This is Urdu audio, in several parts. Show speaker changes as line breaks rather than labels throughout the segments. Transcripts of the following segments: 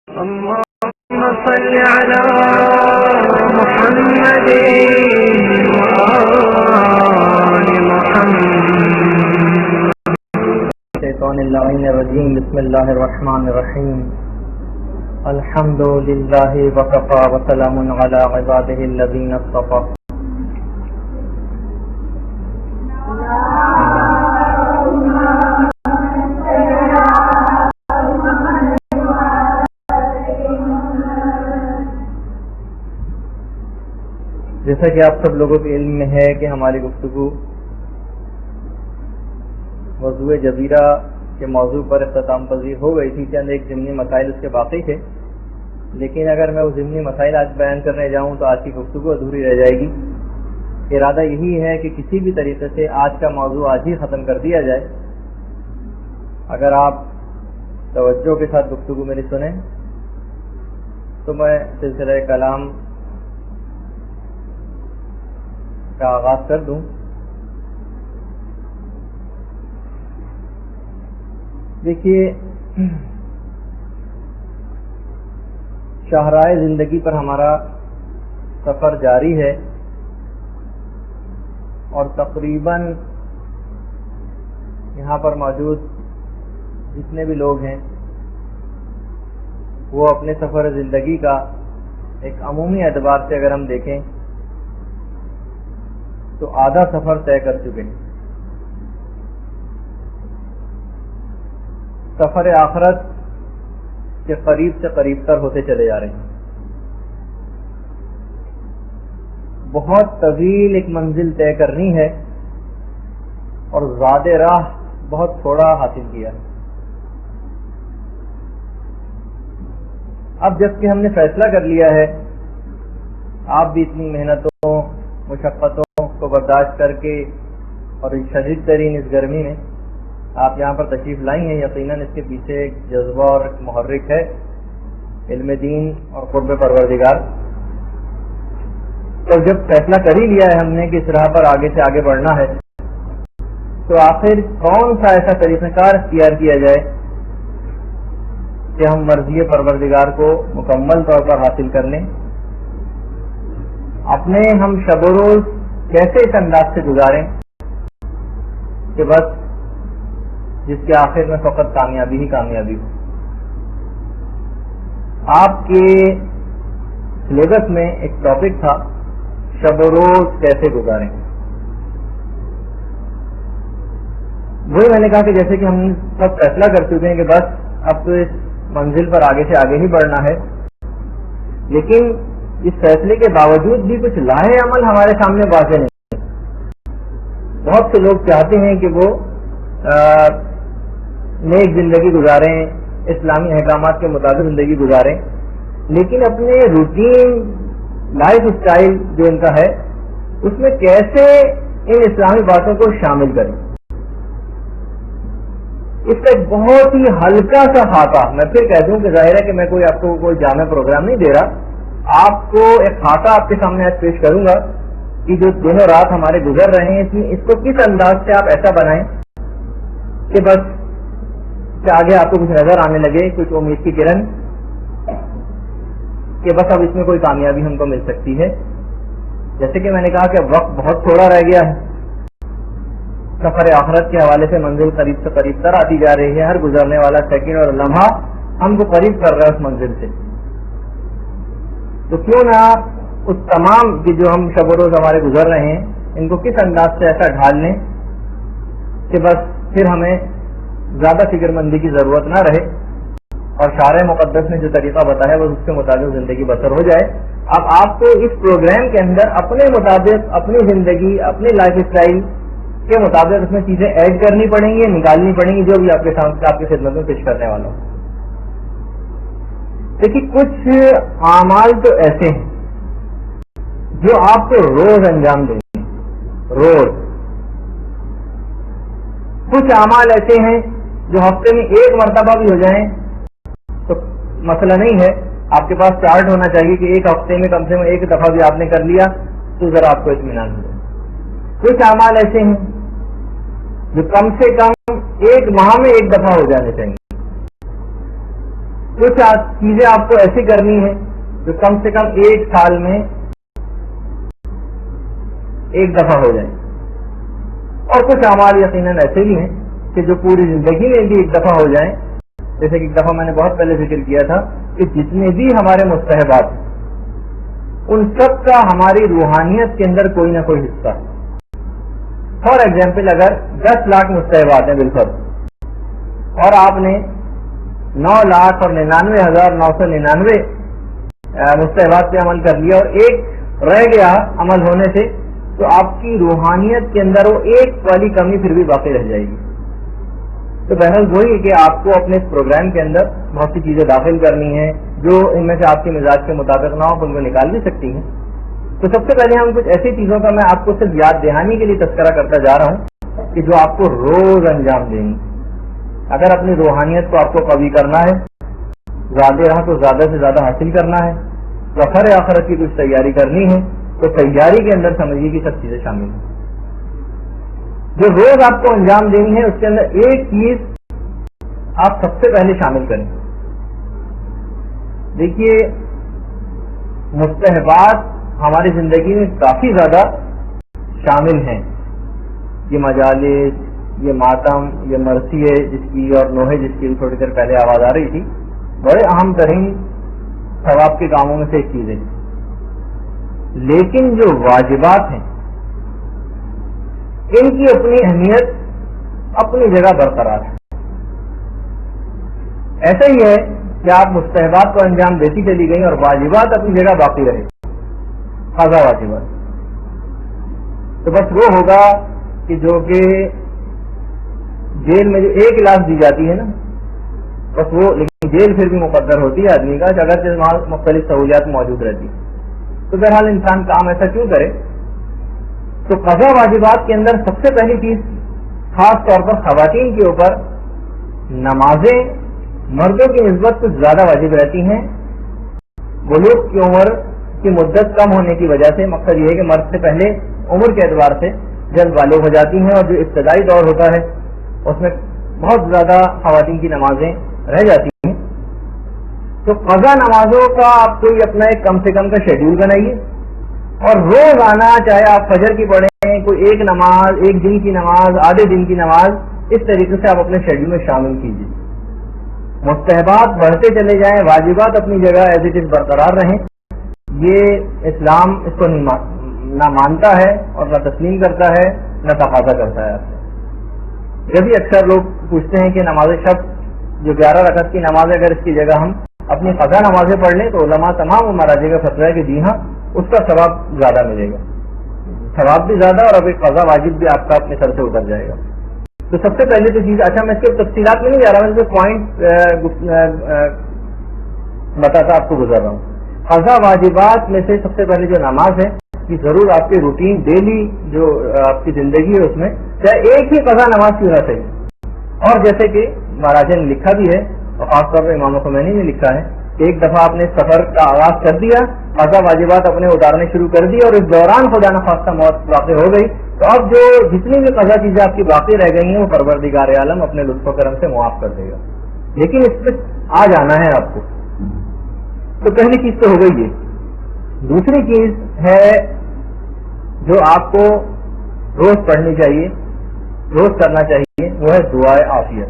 اللهم صل على محمد وآل محمد.
الشیطان اللعین الرجیم. بسم اللہ الرحمن الرحیم. الحمد للہ وکفی وسلام علی عبادہ الذین اصطفی. جیسا کہ آپ سب لوگوں کے علم میں ہے کہ ہماری گفتگو موضوع جزیرہ کے موضوع پر اختتام پذیر ہو گئی تھی. چند ایک ضمنی مسائل اس کے باقی تھے، لیکن اگر میں وہ ضمنی مسائل آج بیان کرنے جاؤں تو آج کی گفتگو ادھوری رہ جائے گی. ارادہ یہی ہے کہ کسی بھی طریقے سے آج کا موضوع آج ہی ختم کر دیا جائے. اگر آپ توجہ کے ساتھ گفتگو میری سنیں تو میں سلسلہ کلام کا آغاز کر دوں. دیکھیے، شاہراہ زندگی پر ہمارا سفر جاری ہے اور تقریباً یہاں پر موجود جتنے بھی لوگ ہیں وہ اپنے سفر زندگی کا ایک عمومی اعتبار سے اگر ہم دیکھیں تو آدھا سفر طے کر چکے ہیں. سفر آخرت کے قریب سے قریب تر ہوتے چلے جا رہے ہیں. بہت طویل ایک منزل طے کرنی ہے اور زاد راہ بہت تھوڑا حاصل کیا ہے. اب جب کہ ہم نے فیصلہ کر لیا ہے، آپ بھی اتنی محنتوں مشقتوں کو برداشت کر کے اور شدید ترین اس گرمی میں آپ یہاں پر تشریف لائی ہیں، یقیناً اس کے پیچھے ایک جذبہ اور ایک محرک ہے، علم دین اور قرب پروردگار. تو جب فیصلہ کر ہی لیا ہے ہم نے کہ اس راہ پر آگے سے آگے بڑھنا ہے، تو آخر کون سا ایسا طریقہ کار اختیار کیا جائے کہ ہم مرضی پروردگار کو مکمل طور پر حاصل کر لیں. اپنے ہم شب و روز کیسے اس انداز سے گزاریں کہ بس جس کے آخر میں فقط کامیابی ہی کامیابی ہو. آپ کے سلیبس میں ایک ٹاپک تھا شب و روز کیسے گزاریں. وہی میں نے کہا کہ جیسے کہ ہم سب فیصلہ کر چکے ہیں کہ بس اب تو اس منزل پر آگے سے آگے ہی بڑھنا ہے، لیکن اس فیصلے کے باوجود بھی کچھ لاہے عمل ہمارے سامنے واضح نہیں. بہت سے لوگ چاہتے ہیں کہ وہ نیک زندگی گزاریں، اسلامی احکامات کے مطابق زندگی گزاریں، لیکن اپنے روٹین لائف اسٹائل جو ان کا ہے اس میں کیسے ان اسلامی باتوں کو شامل کریں. اس کا ایک بہت ہی ہلکا سا خاکہ، میں پھر کہہ دوں کہ ظاہر ہے کہ میں آپ کو کوئی جامع پروگرام نہیں دے رہا، آپ کو ایک خاکہ آپ کے سامنے آج پیش کروں گا کہ جو دنوں رات ہمارے گزر رہے ہیں اس کو کس انداز سے آپ ایسا بنائیں کہ بس کہ آگے آپ کو کچھ نظر آنے لگے، کچھ امید کی کرن کہ بس اب اس میں کوئی کامیابی ہم کو مل سکتی ہے. جیسے کہ میں نے کہا کہ وقت بہت تھوڑا رہ گیا ہے، سفر آخرت کے حوالے سے منزل قریب سے قریب تر آتی جا رہی ہے. ہر گزرنے والا سیکنڈ اور لمحہ ہم کو قریب کر رہا ہے اس منزل سے. تو کیوں نہ اس تمام کی جو ہم شب و روز ہمارے گزر رہے ہیں ان کو کس انداز سے ایسا ڈھال لیں کہ بس پھر ہمیں زیادہ فکر مندی کی ضرورت نہ رہے اور شارع مقدس نے جو طریقہ بتایا وہ اس کے مطابق زندگی بسر ہو جائے. اب آپ کو اس پروگرام کے اندر اپنے مطابق اپنی زندگی اپنی لائف اسٹائل کے مطابق اس میں چیزیں ایڈ کرنی پڑیں گی، نکالنی پڑیں گی، جو بھی آپ کے سامنے آپ کی خدمت میں پیش کرنے والا ہوں. دیکھیے، کچھ اعمال تو ایسے ہیں جو آپ کو روز انجام دیں گے، روز. کچھ اعمال ایسے ہیں جو ہفتے میں ایک مرتبہ بھی ہو جائیں تو مسئلہ نہیں ہے. آپ کے پاس چارٹ ہونا چاہیے کہ ایک ہفتے میں کم سے کم ایک دفعہ بھی آپ نے کر لیا تو ذرا آپ کو اطمینان ہو جائے. کچھ اعمال ایسے ہیں جو کم سے کم ایک ماہ میں ایک دفعہ ہو جانے چاہیے. کچھ چیزیں آپ کو ایسی کرنی ہیں جو کم سے کم 1 سال میں 1 دفعہ ہو جائیں، اور کچھ اعمال یقیناً ایسے بھی ہیں کہ جو پوری زندگی میں بھی 1 دفعہ ہو جائیں. جیسے کہ 1 دفعہ میں نے بہت پہلے ذکر کیا تھا کہ جتنے بھی ہمارے مستحبات ہیں ان سب کا ہماری روحانیت کے اندر کوئی نہ کوئی حصہ ہے. فار ایگزامپل اگر 10 لاکھ مستحبات ہیں بالفرض اور آپ نے 9,99,999 مستحبات پہ عمل کر لیا اور ایک رہ گیا عمل ہونے سے، تو آپ کی روحانیت کے اندر وہ ایک والی کمی پھر بھی باقی رہ جائے گی. تو بہرحال وہی ہے کہ آپ کو اپنے اس پروگرام کے اندر بہت سی چیزیں داخل کرنی ہیں جو ان میں سے آپ کے مزاج کے مطابق نہ ہو، ان کو نکال بھی سکتی ہیں. تو سب سے پہلے ہم کچھ ایسی چیزوں کا میں آپ کو صرف یاد دہانی کے لیے تذکرہ کرتا جا رہا ہوں کہ جو آپ کو روز انجام دیں گی. اگر اپنی روحانیت کو آپ کو قوی کرنا ہے، زیادہ رہا تو زیادہ سے زیادہ حاصل کرنا ہے، سفر آخرت کی کچھ تیاری کرنی ہے، تو تیاری کے اندر سمجھیے کہ سب چیزیں شامل ہیں. جو روز آپ کو انجام دینی ہے اس کے اندر ایک چیز آپ سب سے پہلے شامل کریں. دیکھیے مستحبات ہماری زندگی میں کافی زیادہ شامل ہیں. یہ مجالس، یہ ماتم، یہ مرثیے جس کی اور نوحے جس کی تھوڑی دیر پہلے آواز آ رہی تھی، بڑے اہم ترین ثواب کے کاموں میں سے ایک چیز ہے. لیکن جو واجبات ہیں ان کی اپنی اہمیت اپنی جگہ برقرار ہے. ایسا ہی ہے کہ آپ مستحبات کو انجام دیتی چلی گئی اور واجبات اپنی جگہ باقی رہے، قضا واجبات. تو بس وہ ہوگا کہ جو کہ جیل میں جو 1 لاکھ دی جاتی ہے نا، بس وہ، لیکن جیل پھر بھی مقدر ہوتی ہے آدمی کا، اگر مختلف سہولیات موجود رہتی. تو بہرحال انسان کام ایسا کیوں کرے. تو قضا واجبات کے اندر سب سے پہلی چیز خاص طور پر خواتین کے اوپر نمازیں مردوں کی نسبت کچھ زیادہ واجب رہتی ہیں. بلوغ کی عمر کی مدت کم ہونے کی وجہ سے، مقصد یہ ہے کہ مرد سے پہلے عمر کے اعتبار سے جلد بالغ ہو جاتی ہیں، اور جو ابتدائی دور ہوتا ہے اس میں بہت زیادہ خواتین کی نمازیں رہ جاتی ہیں. تو قضا نمازوں کا آپ کوئی اپنا ایک کم سے کم کا شیڈیول بنائیے، اور روز آنا، چاہے آپ فجر کی پڑھیں، کوئی ایک نماز، 1 دن کی نماز، آدھے دن کی نماز، اس طریقے سے آپ اپنے شیڈیول میں شامل کیجیے. مستحبات بڑھتے چلے جائیں، واجبات اپنی جگہ ایز اٹ از برقرار رہیں. یہ اسلام اس کو نہ مانتا ہے اور نہ تسلیم کرتا ہے، نہ تقاضا کرتا ہے. جب بھی اکثر لوگ پوچھتے ہیں کہ نماز شب جو 11 رکعت کی نماز ہے، اگر اس کی جگہ ہم اپنی قضا نمازیں پڑھ لیں، تو علماء تمام مراجع کا فتویٰ ہے کہ جی ہاں، اس کا ثواب زیادہ ملے گا، ثواب بھی زیادہ، اور اب ایک قضا واجب بھی آپ کا اپنے سر سے اتر جائے گا. تو سب سے پہلے تو چیز، اچھا میں اس کے تفصیلات میں نہیں جا رہا، میں اس پوائنٹ بتاتا آپ کو گزر رہا ہوں. قضا واجبات میں سے سب سے پہلے جو نماز ہے، کہ ضرور آپ کے روٹین ڈیلی جو آپ کی زندگی ہے اس میں چاہے ایک ہی قضا نماز کیوں نہ صحیح. اور جیسے کہ مہاراجا نے لکھا بھی ہے، اور خاص طور پر امام خمینی نے لکھا ہے کہ ایک دفعہ آپ نے سفر کا آغاز کر دیا، قضا واجبات اپنے اتارنے شروع کر دی، اور اس دوران خدا نخواستہ موت واقع ہو گئی، تو اب جو جتنی بھی قضا چیزیں آپ کی باقی رہ گئی ہیں وہ پروردگار عالم اپنے لطف و کرم سے معاف کر دے گا. لیکن اس میں آ جانا ہے آپ کو. تو پہلی چیز تو ہو گئی یہ. دوسری چیز ہے جو آپ کو روز پڑھنی چاہیے، روز کرنا چاہیے، وہ ہے دعائے عافیت.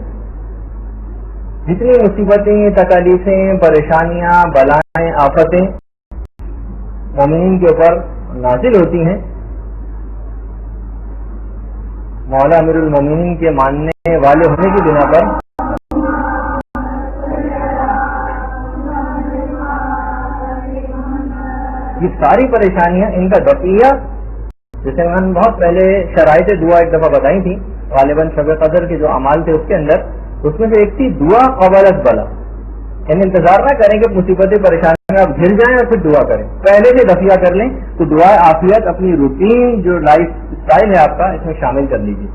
جتنی مصیبتیں، تکالیفیں، پریشانیاں، بلائیں، آفتیں مومنین کے اوپر نازل ہوتی ہیں، مولا امیر المومنین کے ماننے والے ہونے کی بنا پر یہ ساری پریشانیاں، ان کا دفعیہ، جیسے میں نے بہت پہلے شرائط دعا ایک دفعہ بتائی تھی، غالباً شب قدر کے جو اعمال تھے اس کے اندر، اس میں سے ایک تھی دعا قبل بلا. یعنی انتظار نہ کریں کہ مصیبتیں پریشانیاں آپ گھر جائیں اور پھر دعا کریں، پہلے سے دفعہ کر لیں. تو دعائے عافیت اپنی روٹین جو لائف اسٹائل ہے آپ کا، اس میں شامل کر لیجیے.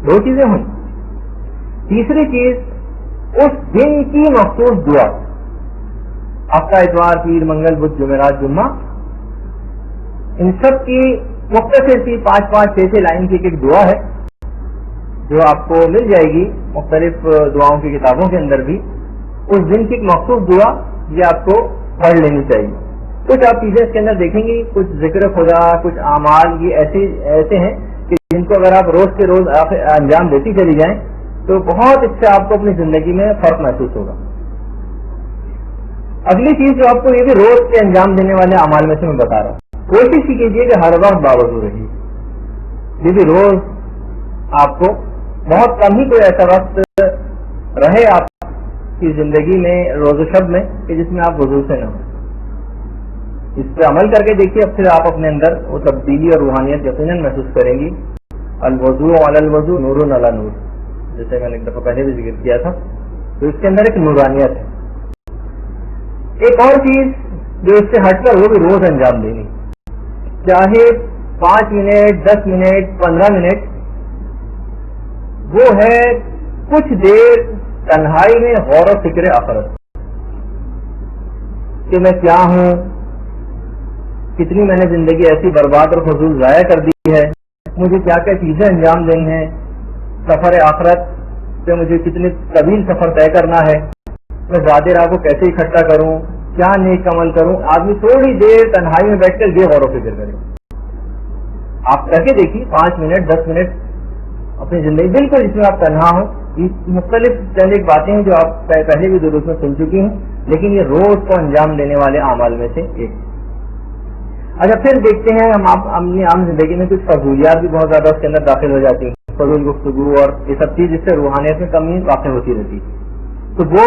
2 چیزیں ہوئی. تیسری چیز، اس دن کی مخصوص دعا، ہفتہ اتوار، پیر، منگل، بدھ، جمعرات، جمعہ، ان سب کی مختصر سی 5-5 6 لائن کی ایک دعا ہے جو آپ کو مل جائے گی مختلف دعاؤں کی کتابوں کے اندر بھی. اس دن کی ایک مخصوص دعا یہ آپ کو پڑھ لینی چاہیے. کچھ آپ چیزیں اس کے اندر دیکھیں گی, کچھ ذکر خدا, کچھ اعمال یہ ایسے ہیں کہ جن کو اگر آپ روز کے روز انجام دیتی چلی جائیں تو بہت اس سے آپ کو اپنی زندگی میں فرق محسوس ہوگا. اگلی چیز جو آپ کو یہ بھی روز کے انجام دینے والے اعمال میں سے میں بتا رہا ہوں, کوشش یہ کیجیے کہ ہر وقت باوضو رہیے. یہ بھی روز آپ کو بہت کم ہی کوئی ایسا وقت رہے آپ کی زندگی میں روز و شب میں کہ جس میں آپ وضو سے نہ ہوں. اس پہ عمل کر کے دیکھیے, اب پھر آپ اپنے اندر وہ تبدیلی اور روحانیت یقیناً محسوس کریں گی. الوضو علی الوضو نور علی نور, جیسے میں نے ایک دفعہ پہلے بھی ذکر کیا تھا, تو اس کے اندر ایک نورانیت ہے. ایک اور چیز جو اس سے ہٹ کر وہ بھی روز انجام دینی, چاہے 5 منٹ 10 منٹ 15 منٹ, وہ ہے کچھ دیر تنہائی میں غور و فکر آخرت کہ میں کیا ہوں, کتنی میں نے زندگی ایسی برباد اور فضول ضائع کر دی ہے, مجھے کیا کیا چیزیں انجام دینی ہیں, سفر آخرت پہ مجھے کتنے طویل سفر طے کرنا ہے, میں زیادہ راہ کو کیسے اکٹھا کروں, کیا نیک عمل کروں. آدمی تھوڑی دیر تنہائی میں بیٹھ کر یہ غور و فکر کرے. آپ کر کے دیکھیے 5 منٹ 10 منٹ اپنی زندگی بالکل جس میں آپ تنہا ہوں. یہ مختلف چند ایک باتیں ہیں جو آپ پہلے بھی دروس میں سن چکی ہیں, لیکن یہ روز کو انجام دینے والے اعمال میں سے ایک. اچھا, پھر دیکھتے ہیں ہم اپنی عام زندگی میں کچھ فضولیات بھی بہت زیادہ اس کے اندر داخل ہو جاتی ہیں, فضول گفتگو اور یہ سب چیز, جس سے روحانیت میں کمی واقع ہوتی رہتی ہے. تو وہ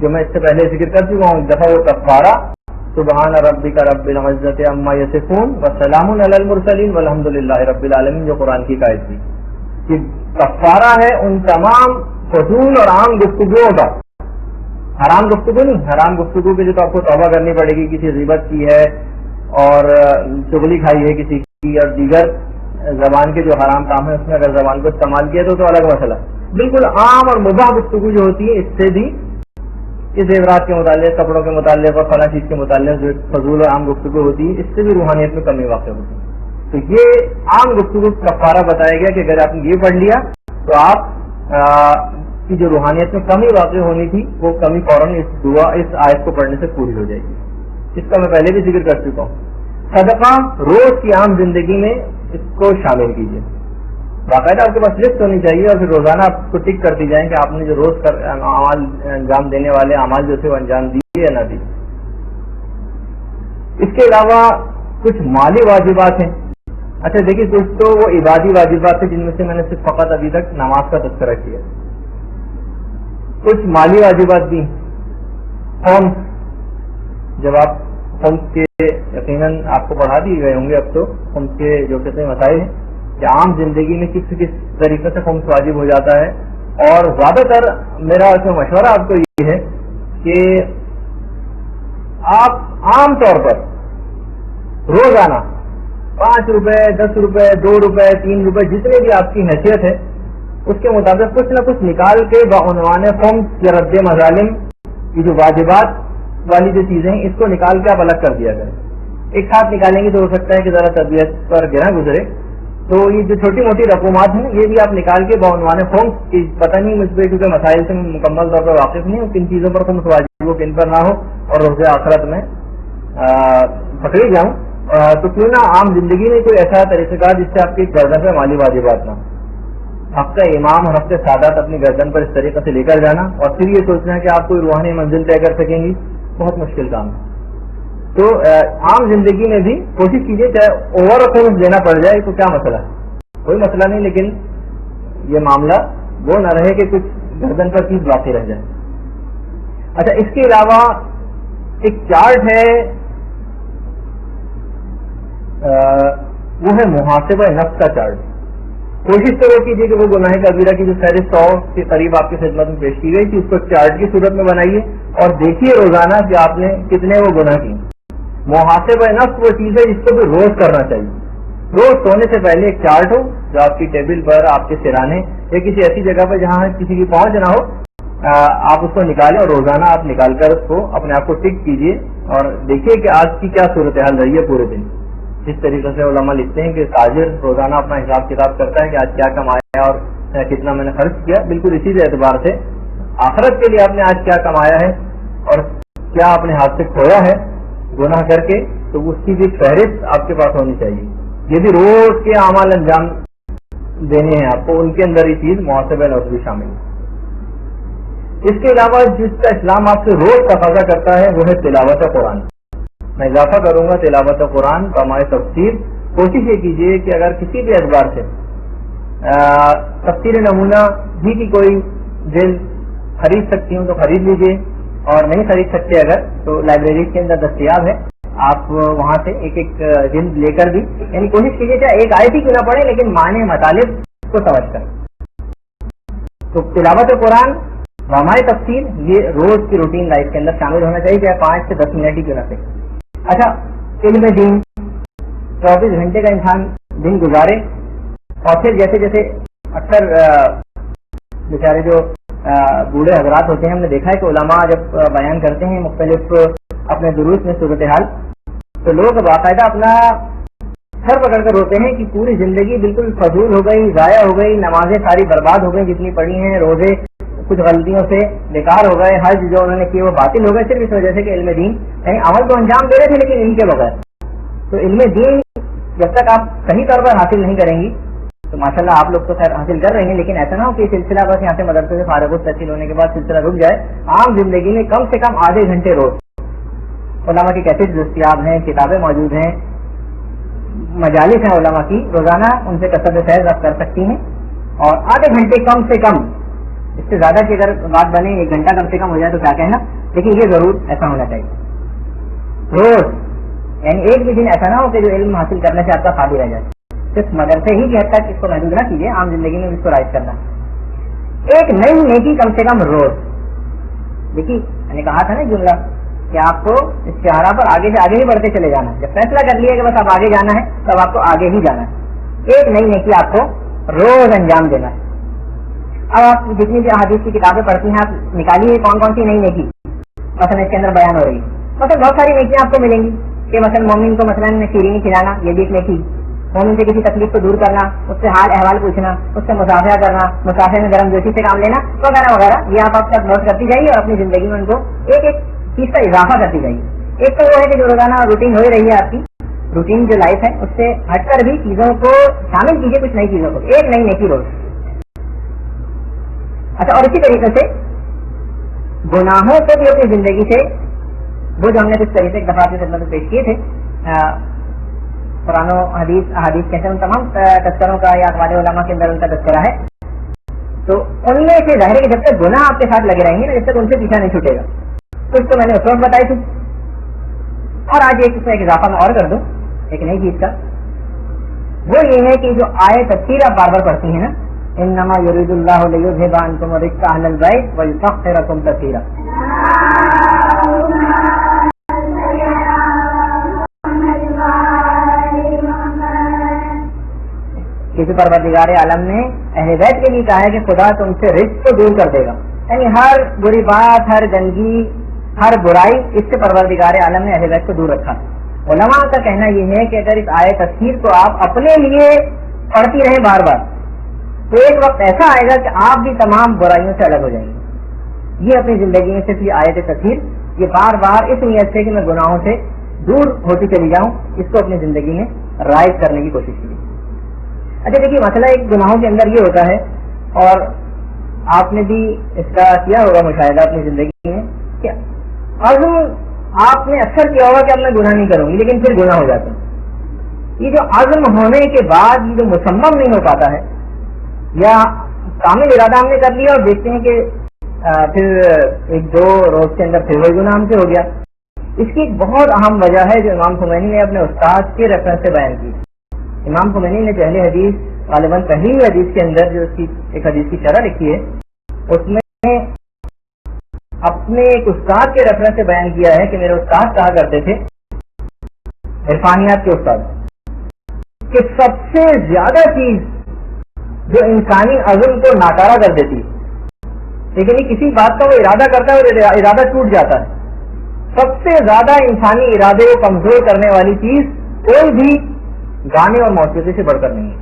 جو میں اس سے پہلے ذکر کر چکا ہوں, ایک دفعہ وہ کفارہ سبحان ربک رب العزت عما یصفون وسلام علی المرسلین والحمد للہ رب العالمین, جو قرآن کی قائد تھی کہ کفارہ ہے ان تمام فضول اور عام گفتگوؤں کا. حرام گفتگو نہیں, حرام گفتگو کے جو تو آپ کو توبہ کرنی پڑے گی, کسی غیبت کی ہے اور چغلی کھائی ہے کسی کی, اور دیگر زبان کے جو حرام کام ہے اس میں اگر زبان کو استعمال کیا تو الگ مسئلہ. بالکل عام اور مباح گفتگو جو ہوتی ہے اس سے بھی, اس زیورات کے متعلق, کپڑوں کے متعلق اور فلاں چیز کے متعلق جو فضول اور عام گفتگو ہوتی ہے, اس سے بھی روحانیت میں کمی واقع ہوتی ہے. تو یہ عام گفتگو کفارہ بتایا گیا کہ اگر آپ نے یہ پڑھ لیا تو آپ کی جو روحانیت میں کمی واقع ہونی تھی وہ کمی فوراً اس آیت کو پڑھنے سے پوری ہو جائے گی. اس کا میں پہلے بھی ذکر کر چکا ہوں. صدقہ روز کی عام زندگی میں اس کو شامل کیجیے. باقاعدہ آپ کے پاس لسٹ ہونی چاہیے اور پھر روزانہ آپ کو ٹک کرتی جائیں کہ آپ نے جو روز اعمال انجام دینے والے اعمال جو تھے وہ انجام دیے یا نہ دیے. اس کے علاوہ کچھ مالی واجبات ہیں. اچھا دیکھیے, کچھ تو وہ عبادی واجبات ہیں جن میں سے میں نے صرف فقط ابھی تک نماز کا تذکرہ کیا. کچھ مالی واجبات بھی, فارمس, جب آپ خمس کے یقیناً آپ کو پڑھا دیے گئے ہوں گے اب تو, خمس کے جو کتنے مسائل ہیں کہ عام زندگی میں کس طریقے سے خمس واجب ہو جاتا ہے. اور زیادہ تر میرا اس میں مشورہ آپ کو یہ ہے کہ آپ عام طور پر روزانہ 5 روپے 10 روپے 2 روپے 3 روپے جتنے بھی آپ کی حیثیت ہے اس کے مطابق کچھ نہ کچھ نکال کے بعنوان خمس یا رد مظالم کی جو واجبات والی جو چیزیں ہیں اس کو نکال کے آپ الگ کر دیا کریں. ایک ساتھ نکالیں گے تو ہو سکتا ہے کہ ذرا طبیعت پر گرا گزرے. تو یہ جو چھوٹی موٹی رقومات ہیں یہ بھی آپ نکال کے بعنوان خمس کی, پتہ نہیں مجھ پہ کیونکہ مسائل سے مکمل طور پر واقف نہیں ہوں کن چیزوں پر خمس واجب ہو کن پر نہ ہو, اور روز آخرت میں پکڑی جاؤں, تو کیوں نہ عام زندگی میں کوئی ایسا طریقہ کار جس سے آپ کی گردن پہ مالی واجبات نہ ہو. ہفتہ امام اور ہفتے سادات اپنی گردن پر اس طریقے سے لے کر جانا اور پھر یہ سوچنا ہے کہ آپ کوئی روحانی منزل طے کر سکیں گی, بہت مشکل کام ہے. تو عام زندگی میں بھی کوشش کیجیے, چاہے اوور خمس دینا پڑ جائے تو کیا مسئلہ ہے, کوئی مسئلہ نہیں, لیکن یہ معاملہ وہ نہ رہے کہ کچھ گردن پر چیز باقی رہ جائے. اچھا, اس کے علاوہ ایک چارٹ ہے, وہ ہے محاسبہ نفس کا چارٹ. کوشش تو وہ کیجیے کہ وہ گناہ کبیرہ کی جو فہرست 100 کے قریب آپ کی خدمت میں پیش کی گئی تھی اس کو چارٹ کی صورت میں بنائیے اور دیکھیے روزانہ کہ آپ نے کتنے وہ گناہ کیے. محاسبہ نفس وہ چیز ہے جس کو بھی روز کرنا چاہیے. روز سونے سے پہلے ایک چارٹ ہو جو آپ کی ٹیبل پر, آپ کے سرانے یا کسی ایسی جگہ پر جہاں کسی کی پہنچ نہ ہو, آپ اس کو نکالیں اور روزانہ آپ نکال کر اس کو اپنے آپ کو ٹک کیجیے اور دیکھیے کہ آج کی کیا صورتحال رہی ہے پورے دن. جس طریقے سے علماء لکھتے ہیں کہ تاجر روزانہ اپنا حساب کتاب کرتا ہے کہ آج کیا کمایا اور کتنا میں نے خرچ کیا, بالکل اسی اعتبار سے آخرت کے لیے آپ نے آج کیا کمایا ہے اور کیا اپنے ہاتھ سے کھویا ہے گناہ کر کے، تو اس کی بھی فہرست آپ کے پاس ہونی چاہیے. یہ بھی روز کے اعمال انجام دینے ہیں آپ کو، ان کے اندر یہ چیز محاسبہ نفس بھی شامل ہے. اس کے علاوہ جس کا اسلام آپ سے روز تقاضا کرتا ہے وہ ہے تلاوت قرآن. میں اضافہ کروں گا تلاوت قرآن بمائے تفسیر. کوشش یہ کیجیے کہ اگر کسی بھی اعتبار سے تفسیر نمونہ بھی کی کوئی جلد خرید سکتی ہوں تو خرید لیجیے، اور نہیں خرید سکتے اگر تو لائبریری کے اندر دستیاب ہے، آپ وہاں سے ایک ایک جلد لے کر بھی، یعنی کوشش کیجیے چاہے ایک آیت ہی کیوں نہ پڑھے لیکن معنی مطالب کو سمجھ کر. تو تلاوت قرآن ہماری تفسیر یہ روز کی روٹین لائف کے اندر شامل ہونا چاہیے، چاہے 5 سے 10 منٹ ہی کیوں نہ سے. اچھا، علم دین 24 گھنٹے کا انسان دن گزارے، اور پھر جیسے جیسے اکثر بیچارے جو بوڑھے حضرات ہوتے ہیں، ہم نے دیکھا ہے کہ علماء جب بیان کرتے ہیں مختلف اپنے دروس میں صورتحال، تو لوگ باقاعدہ اپنا سر پکڑ کر روتے ہیں کہ پوری زندگی بالکل فضول ہو گئی، ضائع ہو گئی، نمازیں ساری برباد ہو گئی جتنی پڑھی ہیں، روزے کچھ غلطیوں سے بیکار ہو گئے، حج جو انہوں نے کیے وہ باطل ہو گئے، صرف اس وجہ سے کہ علم دین یعنی عمل تو انجام دے رہے تھے لیکن ان کے بغیر. تو علم دین جب تک آپ صحیح طور پر حاصل نہیں کریں گی تو ماشاءاللہ آپ لوگ تو خیر حاصل کر رہے ہیں، لیکن ایسا نہ ہو کہ سلسلہ بس یہاں سے مدرسے سے فارغ التحصیل ہونے کے بعد سلسلہ رک جائے. عام زندگی میں کم سے کم آدھے گھنٹے روز علماء کی کیسے دستیاب ہیں، کتابیں موجود ہیں، مجالس ہیں علماء کی، روزانہ ان سے کثرت فیض آپ کر سکتی ہیں. اور آدھے گھنٹے کم سے کم، اس سے زیادہ کی اگر بات بنے 1 گھنٹہ کم سے کم ہو جائے تو کیا کہنا، لیکن یہ ضرور ایسا ہونا چاہیے روز. یعنی ایک بھی دن ایسا نہ ہو کہ جو علم حاصل کرنے سے آپ کا خالی رہ جائے. صرف مدرسے ہی کی حد تک اس کو محدود نہ کیجیے، عام زندگی میں اس کو رائج کرنا. ایک نئی نیکی کم سے کم روز. دیکھیے میں نے کہا تھا نا جملہ کہ آپ کو اس چہرہ پر آگے سے آگے ہی بڑھتے چلے جانا ہے. جب فیصلہ کر لیا کہ بس اب آگے جانا ہے تب آپ کو آگے ہی جانا ہے. ایک نئی نیکی آپ کو روز انجام دینا ہے. اب آپ جتنی بھی احادیث کی کتابیں پڑھتی ہیں آپ نکالیے کون کون سی نئی نیکی مثلا اس کے اندر بیان ہو رہی ہے. مثلا بہت ساری نیکیاں آپ کو ملیں گی کہ مثلا مومن کو مثلا شیرینی کھلانا، یہ بھی ایک نیکی. مومن سے کسی تکلیف کو دور کرنا، اس سے حال احوال پوچھنا، اس سے مسافرہ کرنا، مسافر میں گرم جوشی سے کام لینا وغیرہ وغیرہ. یہ آپ سب نوٹ کرتی جائیے اور اپنی زندگی میں ان کو ایک ایک چیز کا اضافہ کرتی جائیے. ایک تو وہ ہے کہ جو روزانہ روٹین ہو رہی ہے آپ کی روٹین جو لائف ہے اس سے ہٹ کر بھی چیزوں کو شامل کیجیے، کچھ نئی چیزوں کو، ایک نئی نیکی روز. اچھا، اور اسی طریقے سے گناہوں کو بھی اپنی زندگی سے، وہ جو ہم نے کچھ طریقے ایک دفعہ کی خدمت میں پیش کیے تھے، قرآن و حدیث کہتے ہیں ان تمام تذکروں کا یا اقوال علماء کے اندر ان کا تذکرہ ہے. تو ان میں سے ظاہر ہے کہ جب تک گناہ آپ کے ساتھ لگے رہیں گے نا، جب تک ان سے پیچھا نہیں چھوٹے گا. کچھ تو میں نے اس وقت بتائی تھی، اور آج اس میں ایک اضافہ میں اور کر دوں ایک نئی چیز کا. وہ یہ ہے کہ جو آئے تفسیر آپ بار بار پڑھتی ہیں نا، انما یرید اللہ لیذھب عنکم الرجس اہل البیت ویطہرکم تطہیرا. کسی پروردگار عالم نے اہل بیت کے لیے کہا ہے کہ خدا تم سے رزق کو دور کر دے گا، یعنی ہر بری بات، ہر گندگی، ہر برائی، اس سے پروردگار عالم نے اہل بیت کو دور رکھا. علماء کا کہنا یہ ہے کہ اگر اس آیت تفسیر کو آپ اپنے لیے پڑھتی رہیں بار بار تو ایک وقت ایسا آئے گا کہ آپ بھی تمام برائیوں سے الگ ہو جائیں گے. یہ اپنی زندگی میں صرف یہ آیت تفسیر، یہ بار بار اس نیت سے کہ میں گناہوں سے دور ہوتی چلی جاؤں، اس کو اپنی زندگی میں رائج کرنے کی کوشش کی. اچھا دیکھیے، مسئلہ ایک گناہوں کے اندر یہ ہوتا ہے، اور آپ نے بھی اس کا کیا ہوگا مشاہدہ اپنی زندگی میں کہ عزم آپ نے اکثر کیا ہوگا کہ اب میں گناہ نہیں کروں گی، لیکن پھر گناہ ہو جاتا ہے. یہ جو عزم ہونے کے بعد یہ جو مصمم نہیں ہو پاتا ہے، یا کامل ارادہ ہم نے کر لیا اور دیکھتے ہیں کہ پھر 1-2 روز کے اندر پھر وہی گناہ ہم سے ہو گیا. اس کی ایک بہت اہم وجہ ہے جو امام خمینی نے اپنے استاد کے ریفرنس سے بیان کی. امام خمینی نے پہلی حدیث، غالباً پہلی حدیث کے اندر جو اس کی ایک حدیث کی شرح لکھی ہے، اس میں اپنے ایک استاد کے ریفرنس سے بیان کیا ہے کہ میرے استاد کہا کرتے تھے، عرفانیات کے استاد، کہ سب سے زیادہ چیز جو انسانی عزم کو ناکارہ کر دیتی ہے، لیکن کسی بات کا وہ ارادہ کرتا ہے اور ارادہ ٹوٹ جاتا ہے، سب سے زیادہ انسانی ارادے کو کمزور کرنے والی چیز کوئی بھی گانے اور موسیقی سے بڑھ کر نہیں ہے.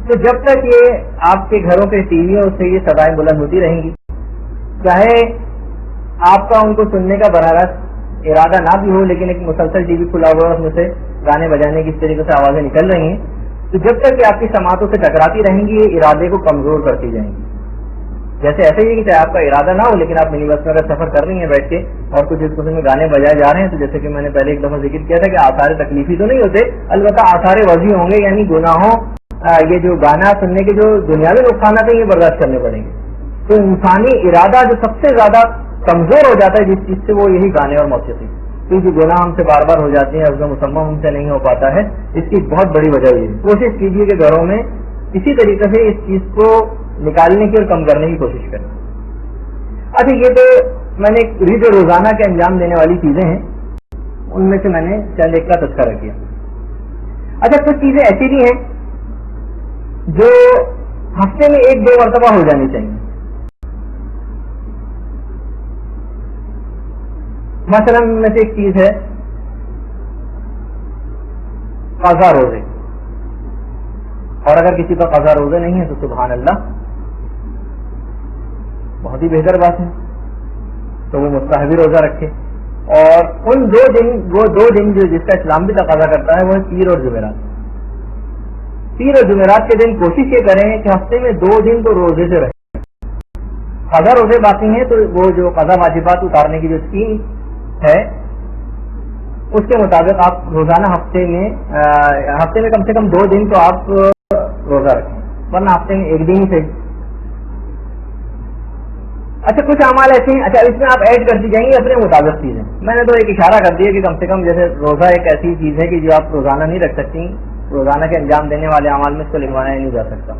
تو جب تک یہ آپ کے گھروں کے ٹی ویوں سے یہ صدائیں بلند ہوتی رہیں گی، چاہے آپ کا ان کو سننے کا براہ راست ارادہ نہ بھی ہو، لیکن ایک مسلسل ٹی وی کھلا ہوا ہے، اس میں سے گانے بجانے کی اس طریقے سے آوازیں نکل رہی ہیں، تو جب تک کہ آپ کی سماعتوں سے ٹکراتی رہیں گی یہ ارادے کو کمزور کرتی جائیں گی. جیسے ایسے ہی کہ چاہے آپ کا ارادہ نہ ہو لیکن آپ منی بس میں اگر سفر کر رہی ہیں بیٹھ کے اور کچھ اس قسم میں گانے بجائے جا رہے ہیں، تو جیسے کہ میں نے پہلے ایک دفعہ ذکر کیا تھا کہ آثار تکلیفی تو نہیں ہوتے، البتہ آثار وضعی ہوں گے، یعنی گناہوں یہ جو گانا سننے کے جو دنیاوی نقصانات ہیں یہ برداشت کرنے پڑیں گے. تو انسانی ارادہ جو سب سے زیادہ کمزور ہو جاتا ہے جس چیز سے، وہ یہی گانے اور موسیقی. تو جو گناہ ہم سے بار بار ہو جاتے ہیں، عزم مسمم ہم سے نہیں ہو پاتا ہے، اس کی بہت بڑی وجہ یہ ہے. کوشش کیجیے کہ گھروں میں کسی طریقے سے اس چیز کو نکالنے کی اور کم کرنے کی کوشش کریں. اچھا، یہ تو میں نے جو روزانہ کے انجام دینے والی چیزیں ہیں ان میں سے میں نے چند ایک کا تذکرہ کیا. اچھا، کچھ چیزیں ایسی بھی ہیں جو ہفتے میں 1-2 مرتبہ ہو جانی چاہیے. مثلا ان میں سے ایک چیز ہے قضا روزے، اور اگر کسی کا قضا روزے نہیں ہے تو سبحان اللہ، بہت ہی بہتر بات ہے، تو وہ مستحبی روزہ رکھے. اور ان وہ دو دن جو جس کا اسلام بھی تقاضا کرتا ہے وہ ہے پیر اور جمعرات. پیر اور جمعرات کے دن کوشش یہ کریں کہ ہفتے میں 2 دن تو روزے سے رہیں. قضا روزے باقی ہیں تو وہ جو قضا واجبات اتارنے کی جو اسکیم ہے اس کے مطابق آپ روزانہ ہفتے میں کم سے کم 2 دن تو آپ روزہ رکھیں، ورنہ ہفتے میں 1 دن ہی صحیح. اچھا، کچھ اعمال ایسے ہیں، اچھا اس میں آپ ایڈ کرتی جائیں گی اپنے مطابق چیزیں. میں نے تو ایک اشارہ کر دیا کہ کم سے کم جیسے روزہ ایک ایسی چیز ہے کہ جو آپ روزانہ نہیں رکھ سکتی، روزانہ کے انجام دینے والے اعمال میں اس کو لکھوانا ہی نہیں جا سکتا.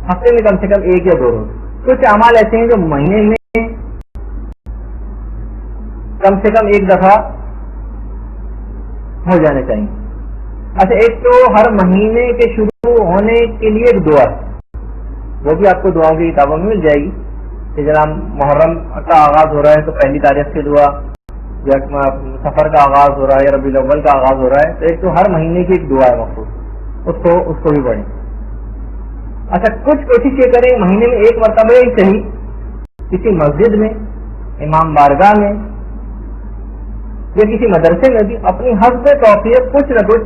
ہفتے میں کم سے کم 1 یا 2 روز. کچھ اعمال ایسے ہیں جو مہینے میں کم سے کم 1 دفعہ ہو جانے چاہیے. اچھا، ایک تو ہر مہینے کے شروع ہونے کے لیے ایک دعا ہے، وہ بھی آپ کو دعاؤں کی کتابوں میں مل جائے گی کہ جناب محرم کا آغاز ہو رہا ہے تو 1 تاریخ کی دعا، یا سفر کا آغاز ہو رہا ہے یا ربیع الاول کا آغاز ہو رہا ہے تو ایک تو ہر مہینے کی ایک دعا ہے مخصوص، اس کو بھی پڑھیں. اچھا، کچھ کوشش یہ کریں مہینے میں 1 مرتبہ ہی صحیح کسی مسجد میں، امام بارگاہ میں یا کسی مدرسے میں بھی اپنی حسب توفیق کچھ نہ کچھ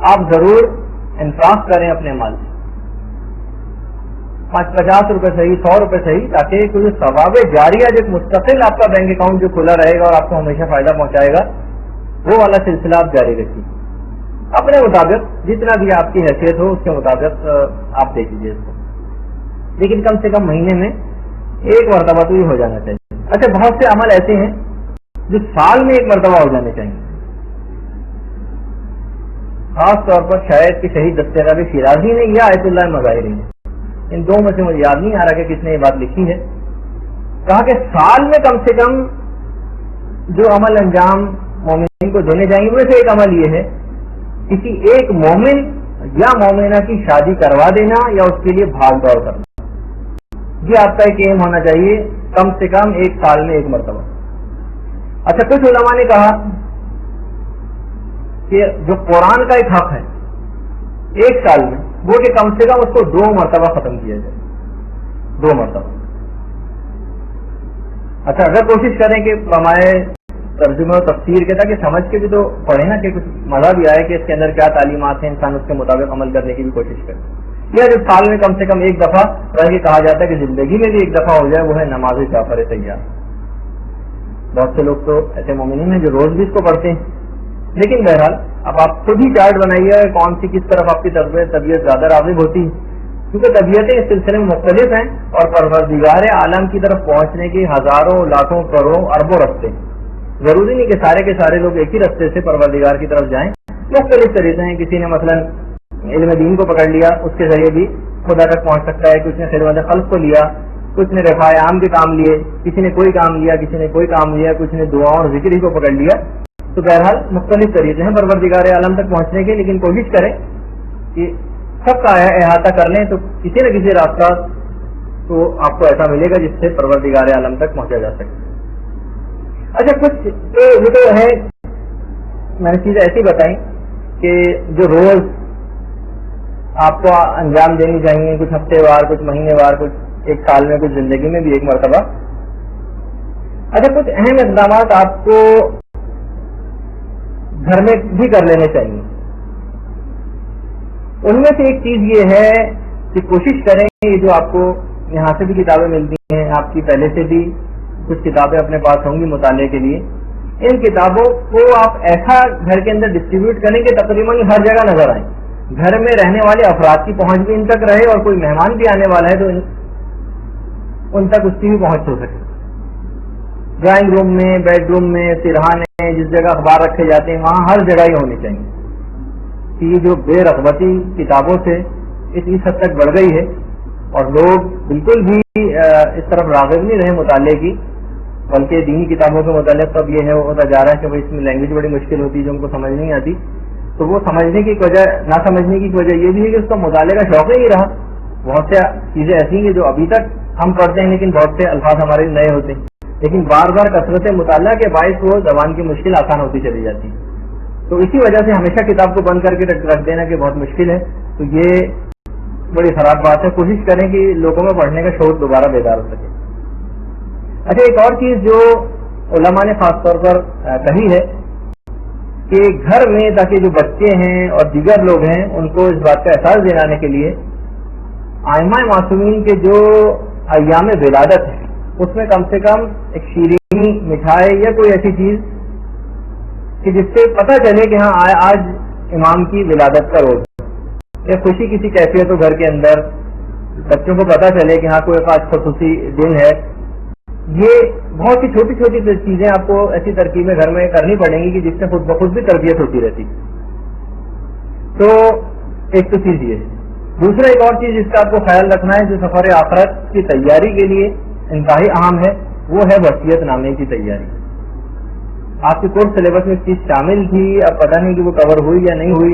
آپ ضرور انفاق کریں اپنے مال سے. 50 روپے صحیح، 100 روپے صحیح، تاکہ کوئی ثواب جاریہ جو مستقل آپ کا بینک اکاؤنٹ جو کھلا رہے گا اور آپ کو ہمیشہ فائدہ پہنچائے گا، وہ والا سلسلہ آپ جاری رکھیے. اپنے مطابق جتنا بھی آپ کی حیثیت ہو اس کے مطابق آپ دے دیجیے اس کو، لیکن کم سے کم مہینے میں 1 مرتبہ تو یہ ہو جانا چاہیے. اچھا، بہت سے عمل ایسے ہیں جو سال میں 1 مرتبہ ہو جانے چاہیے. خاص طور پر شاید کہ شہید دستیرابی شیرازی نے یا آیت اللہ مظاہری نے، ان 2 میں سے مجھے یاد نہیں آ رہا کہ کس نے یہ بات لکھی ہے، کہا کہ سال میں کم سے کم جو عمل انجام مومنین کو دینے جائیں گے ان میں سے ایک عمل یہ ہے کسی ایک مومن یا مومنہ کی شادی کروا دینا یا اس کے لیے بھاگ دوڑ کرنا. یہ آپ کا ایک ایم ہونا چاہیے کم سے کم 1 سال میں 1 مرتبہ. اچھا، کچھ علماء نے کہا کہ جو قرآن کا ایک حق ہے 1 سال میں، وہ کہ کم سے کم اس کو 2 مرتبہ ختم کیا جائے، 2 مرتبہ. اچھا، اگر کوشش کریں کہ ہمارے ترجمہ و تفسیر کے تھا کہ سمجھ کے بھی تو پڑھیں نا، کہ کچھ مزہ بھی آئے کہ اس کے اندر کیا تعلیمات ہیں، انسان اس کے مطابق عمل کرنے کی بھی کوشش کرے. یا جو سال میں کم سے کم 1 دفعہ بلکہ کہا جاتا ہے کہ زندگی میں بھی 1 دفعہ ہو جائے، وہ ہے نماز جعفر طیار. بہت سے لوگ تو ایسے مومنین ہیں جو روز بھی اس کو پڑھتے ہیں، لیکن بہرحال اب آپ خود ہی چارٹ بنائیے کون سی کس طرف آپ کی طبیعت زیادہ راغب ہوتی ہے، کیونکہ طبیعتیں اس سلسلے میں مختلف ہیں اور پروردگار عالم کی طرف پہنچنے کے ہزاروں لاکھوں کروڑوں اربوں رستے ہیں. ضروری نہیں کہ سارے کے سارے لوگ ایک ہی رستے سے پروردگار کی طرف جائیں، مختلف طریقے ہیں. کسی نے مثلا علم دین کو پکڑ لیا، اس کے ذریعے بھی خدا تک پہنچ سکتا ہے. کچھ نے خدمت خلق کو لیا، کچھ نے رفاع عام کے کام لیے، کسی نے کوئی کام لیا، کسی نے کوئی کام لیا، کچھ نے دعاؤں اور ذکر ہی کو پکڑ لیا. تو بہرحال مختلف طریقے ہیں پروردگار عالم تک پہنچنے کے، لیکن کوشش کریں کہ سب کا احاطہ کر لیں تو کسی نہ کسی راستہ تو آپ کو ایسا ملے گا جس سے پروردگار عالم تک پہنچا جا سکے. اچھا، کچھ وہ تو ہے میں نے چیزیں ایسی بتائیں کہ جو روز آپ کو انجام دینی چاہیے، کچھ ہفتے وار، کچھ مہینے وار، کچھ ایک سال میں, کچھ زندگی میں بھی ایک مرتبہ. اچھا, کچھ اہم اقدامات آپ کو گھر میں بھی کر لینے چاہیے. ان میں سے ایک چیز یہ ہے کہ کوشش کریں یہ جو آپ کو یہاں سے بھی کتابیں ملتی ہیں, آپ کی پہلے سے بھی کچھ کتابیں اپنے پاس ہوں گی مطالعے کے لیے, ان کتابوں کو آپ ایسا گھر کے اندر ڈسٹریبیوٹ کریں کہ تقریباً ہر جگہ نظر آئیں, گھر میں رہنے والے افراد کی پہنچ بھی ان تک رہے, اور کوئی مہمان بھی آنے والا ہے تو ان تک اس کی بھی پہنچ ہو سکے. ڈرائنگ روم میں, بیڈ روم میں, سرہانے, جس جگہ اخبار رکھے جاتے ہیں وہاں ہر جگہ ہی ہونی چاہیے. کہ یہ جو بے رغبتی کتابوں سے اس حد تک بڑھ گئی ہے اور لوگ بالکل بھی اس طرف راغب نہیں رہے مطالعے کی, بلکہ دینی کتابوں کے متعلق اب یہ ہے ہوتا جا رہا ہے کہ بھائی اس میں لینگویج بڑی مشکل ہوتی ہے جو ان کو سمجھ نہیں آتی, تو وہ سمجھنے کی وجہ, نہ سمجھنے کی وجہ یہ بھی ہے کہ اس کا مطالعے کا شوق ہی نہیں رہا. بہت سے چیزیں ایسی ہیں جو ابھی تک ہم پڑھتے ہیں لیکن بہت سے الفاظ ہمارے نئے ہوتے ہیں, لیکن بار بار کثرت مطالعہ کے باعث وہ زبان کی مشکل آسان ہوتی چلی جاتی ہے. تو اسی وجہ سے ہمیشہ کتاب کو بند کر کے رکھ دینا کہ بہت مشکل ہے, تو یہ بڑی خراب بات ہے. کوشش کریں کہ لوگوں میں پڑھنے کا شوق دوبارہ بیدار ہو سکے. اچھا, ایک اور چیز جو علماء نے خاص طور پر کہی ہے کہ گھر میں تاکہ جو بچے ہیں اور دیگر لوگ ہیں ان کو اس بات کا احساس دلانے کے لیے ائمہ معصومین کے جو ایام ولادت ہے اس میں کم سے کم ایک شیرینی, مٹھائی یا کوئی ایسی چیز کہ جس سے پتہ چلے کہ ہاں آج امام کی ولادت کا روز ہے, یا خوشی کسی کیفیت ہو گھر کے اندر, بچوں کو پتہ چلے کہ ہاں کوئی آج خصوصی دن ہے. یہ بہت سی چھوٹی چھوٹی چیزیں آپ کو ایسی ترکیبیں گھر میں کرنی پڑیں گی کہ جس سے خود بخود بھی تربیت ہوتی رہتی. تو ایک تو چیز یہ ہے. دوسرا ایک اور چیز جس کا آپ کو خیال رکھنا ہے جو سفر آخرت کی تیاری کے لیے انتہائی اہم ہے, وہ ہے وصیت نامے کی تیاری. آپ کے کورس سلیبس میں چیز شامل تھی, اب پتہ نہیں کہ وہ کور ہوئی یا نہیں ہوئی,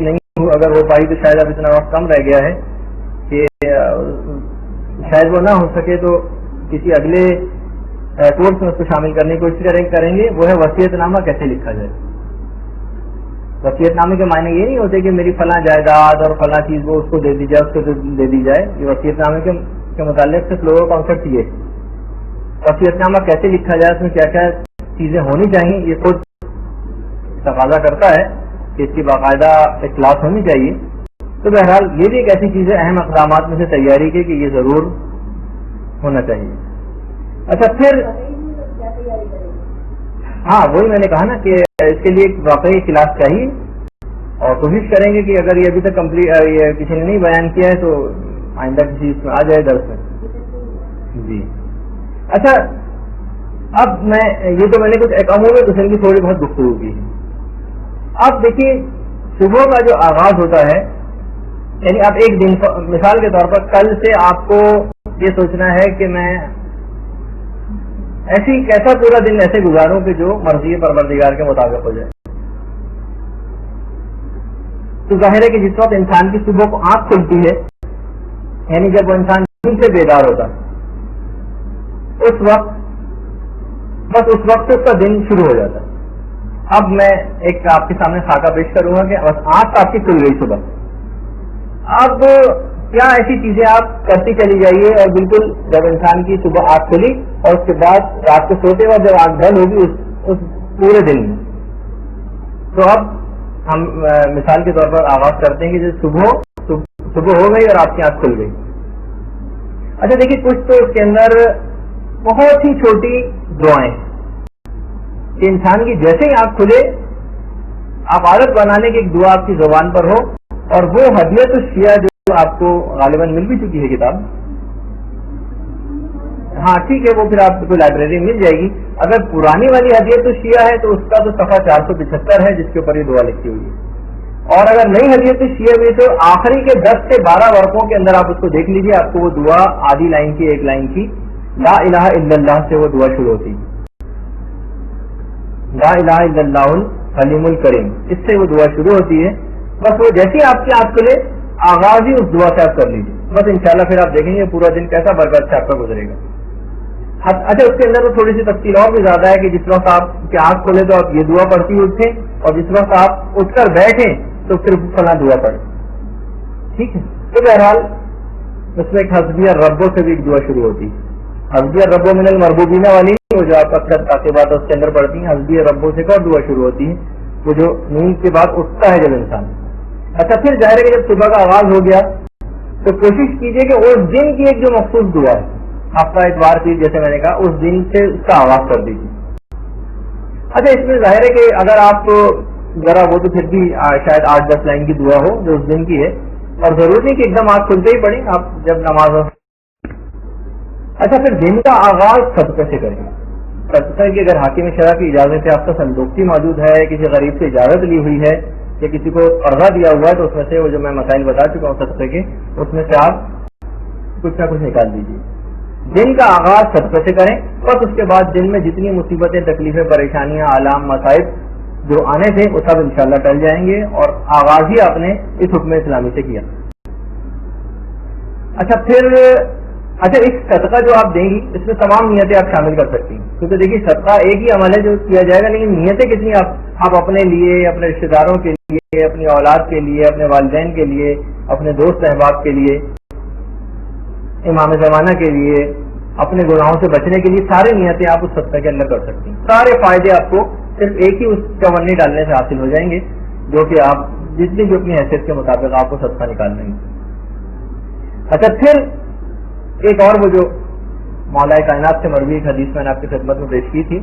اگر ہو پائی تو شاید اب اتنا وقت کم رہ گیا ہے کہ شاید وہ نہ ہو سکے تو کسی اگلے کورس میں اس کو شامل کرنے کی کوشش کریں گے. وہ ہے وصیت نامہ کیسے لکھا جائے. وصیت نامے کے معنی یہ نہیں ہوتے کہ میری فلاں جائیداد اور فلاں چیز وہ اس کو دے دی جائے, اس کو دے دی جائے. یہ وصیت نامے کے متعلق صرف لوگوں کا کانسیپٹ یہ ہے. وصیت نامہ کیسے لکھا جائے, اس میں کیا کیا چیزیں ہونی چاہیے, یہ خود تقاضا کرتا ہے کہ اس کی باقاعدہ ایک کلاس ہونی چاہیے. تو بہرحال یہ بھی ایک ایسی چیز ہے اہم اقدامات میں سے تیاری کے کہ یہ ضرور ہونا چاہیے. اچھا, پھر ہاں وہی میں نے کہا نا کہ اس کے لیے ایک واقعی کلاس چاہیے, اور کوشش کریں گے کہ اگر یہ ابھی تک یہ کسی نے نہیں بیان کیا ہے تو آئندہ کسی اس میں آ جائے درس میں. جی اچھا, اب میں یہ تو میں نے کچھ عمومی قسم کی تھوڑی بہت گفتگو کی. اب دیکھیے صبح کا جو آغاز ہوتا ہے, یعنی اب ایک دن مثال کے طور پر کل سے آپ کو یہ سوچنا ہے کہ میں ایسی کیسا پورا دن ایسے گزاروں کہ جو مرضی پروردگار کے مطابق ہو جائے. تو ظاہر ہے کہ جس وقت انسان کی صبح کو آنکھ کھلتی ہے, یعنی جب وہ انسان نیند سے بیدار ہوتا اس وقت, بس اس وقت سے اس کا دن شروع ہو جاتا ہے. اب میں ایک آپ کے سامنے خاکہ پیش کروں گا کہ بس آنکھ آپ کی کھل گئی صبح. اب کیا ایسی چیزیں آپ کرتی چلی جائیے, اور بالکل جب انسان کی صبح آنکھ کھلی اور اس کے بعد رات کو سوتے وقت جب آنکھ بند ہوگی اس پورے دن میں, تو اب ہم مثال کے طور پر آغاز کرتے ہیں کہ صبح ہو گئی اور آپ کی آنکھ کھل گئی. اچھا دیکھیے, کچھ تو اس کے اندر بہت ہی چھوٹی دعائیں کہ انسان کی جیسے ہی آنکھ کھلے آپ عادت بنانے کی ایک دعا آپ کی زبان پر ہو, اور وہ ہدیت الشیعہ جو آپ کو غالباً مل بھی چکی ہے کتاب, ہاں ٹھیک ہے, وہ پھر آپ کو لائبریری میں مل جائے گی. اگر پرانی والی ہدیت الشیعہ ہے تو اس کا تو صفحہ 475 ہے جس کے اوپر یہ دعا لکھی ہوئی ہے. اور اگر نئی ہدیت الشیعہ بھی تو آخری کے 10 سے 12 ورقوں کے اندر آپ اس کو دیکھ لیجیے, آپ کو وہ دعا آدھی لائن کی, ایک لائن کی, لا الہ الا اللہ سے وہ دعا شروع ہوتی ہے. لا الہ الا اللہ الحلیم الکریم, اس سے وہ دعا شروع ہوتی ہے. بس وہ جیسے آپ کی آنکھ کھلے آغاز ہی اس دعا سے آپ کر لیجیے, بس انشاءاللہ پھر آپ دیکھیں گے پورا دن کیسا برکت سے آپ کا گزرے گا. اچھا, اس کے اندر تو تھوڑی سی تفصیل اور بھی زیادہ ہے کہ جس وقت آپ کی آنکھ کھولے تو آپ یہ دعا پڑھتی اٹھیں, اور جس وقت آپ اٹھ کر بیٹھیں تو پھر فلاں دعا پڑھیں. ٹھیک ہے, تو بہرحال اس میں ایک حسبی ربو سے بھی ایک دعا شروع ہوتی ہے. حسبی ربو من المربوبین والی نہیں، وہ جو آپ اکثر تاکیبات اس کے اندر پڑھتی ہیں. حسبی ربو سے ایک اور دعا شروع ہوتی ہے، وہ جو نیند کے بعد اٹھتا ہے جب انسان. اچھا پھر ظاہر ہے کہ جب صبح کا آغاز ہو گیا تو کوشش کیجیے کہ اس دن کی ایک جو مخصوص دعا ہے، ہفتہ اتوار کی جیسے میں نے کہا، اس دن سے اس کا آغاز کر دیجیے. اچھا اس میں ظاہر ہے کہ اگر آپ ذرا وہ تو پھر بھی شاید 8-10 لائن کی دعا ہو جو اس دن کی ہے، اور ضروری نہیں کہ ایک دم آپ کھلتے ہی پڑھیں آپ جب نماز ہو. اچھا پھر دن کا آغاز صدقے سے کریں. صدقے کی اگر حاکم شرع کی اجازت یافتہ صندوقی موجود ہے، کسی غریب سے اجازت لی ہوئی ہے یا کسی کو قرضہ دیا ہوا ہے، تو اس میں سے وہ جو میں مسائل بتا چکا ہوں صدقے کے، اس میں سے آپ کچھ نہ کچھ نکال دیجیے. دن کا آغاز صدقے سے کریں، بس اس کے بعد دن میں جتنی مصیبتیں، تکلیفیں، پریشانیاں، آلام، مصائب جو آنے تھے وہ سب انشاءاللہ ٹل جائیں گے، اور آغاز ہی آپ نے اس حکم اسلامی سے کیا. اچھا اس صدقہ جو آپ دیں گی اس میں تمام نیتیں آپ شامل کر سکتی ہیں، کیونکہ دیکھیے صدقہ ایک ہی عمل ہے جو کیا جائے گا، لیکن نیتیں کتنی آپ اپنے لیے، اپنے رشتے داروں کے لیے، اپنی اولاد کے لیے، اپنے والدین کے لیے، اپنے دوست احباب کے لیے، امام زمانہ کے لیے، اپنے گناہوں سے بچنے کے لیے، ساری نیتیں آپ اس صدقہ کے اندر کر سکتی ہیں. سارے فائدے آپ کو صرف ایک ہی اس چونی ڈالنے سے حاصل ہو جائیں گے، جو کہ آپ جتنی بھی اپنی حیثیت کے مطابق آپ کو صدقہ نکال لیں گے. اچھا پھر ایک اور وہ جو مولا کائنات سے مروی ایک حدیث میں نے آپ کی خدمت میں پیش کی تھی،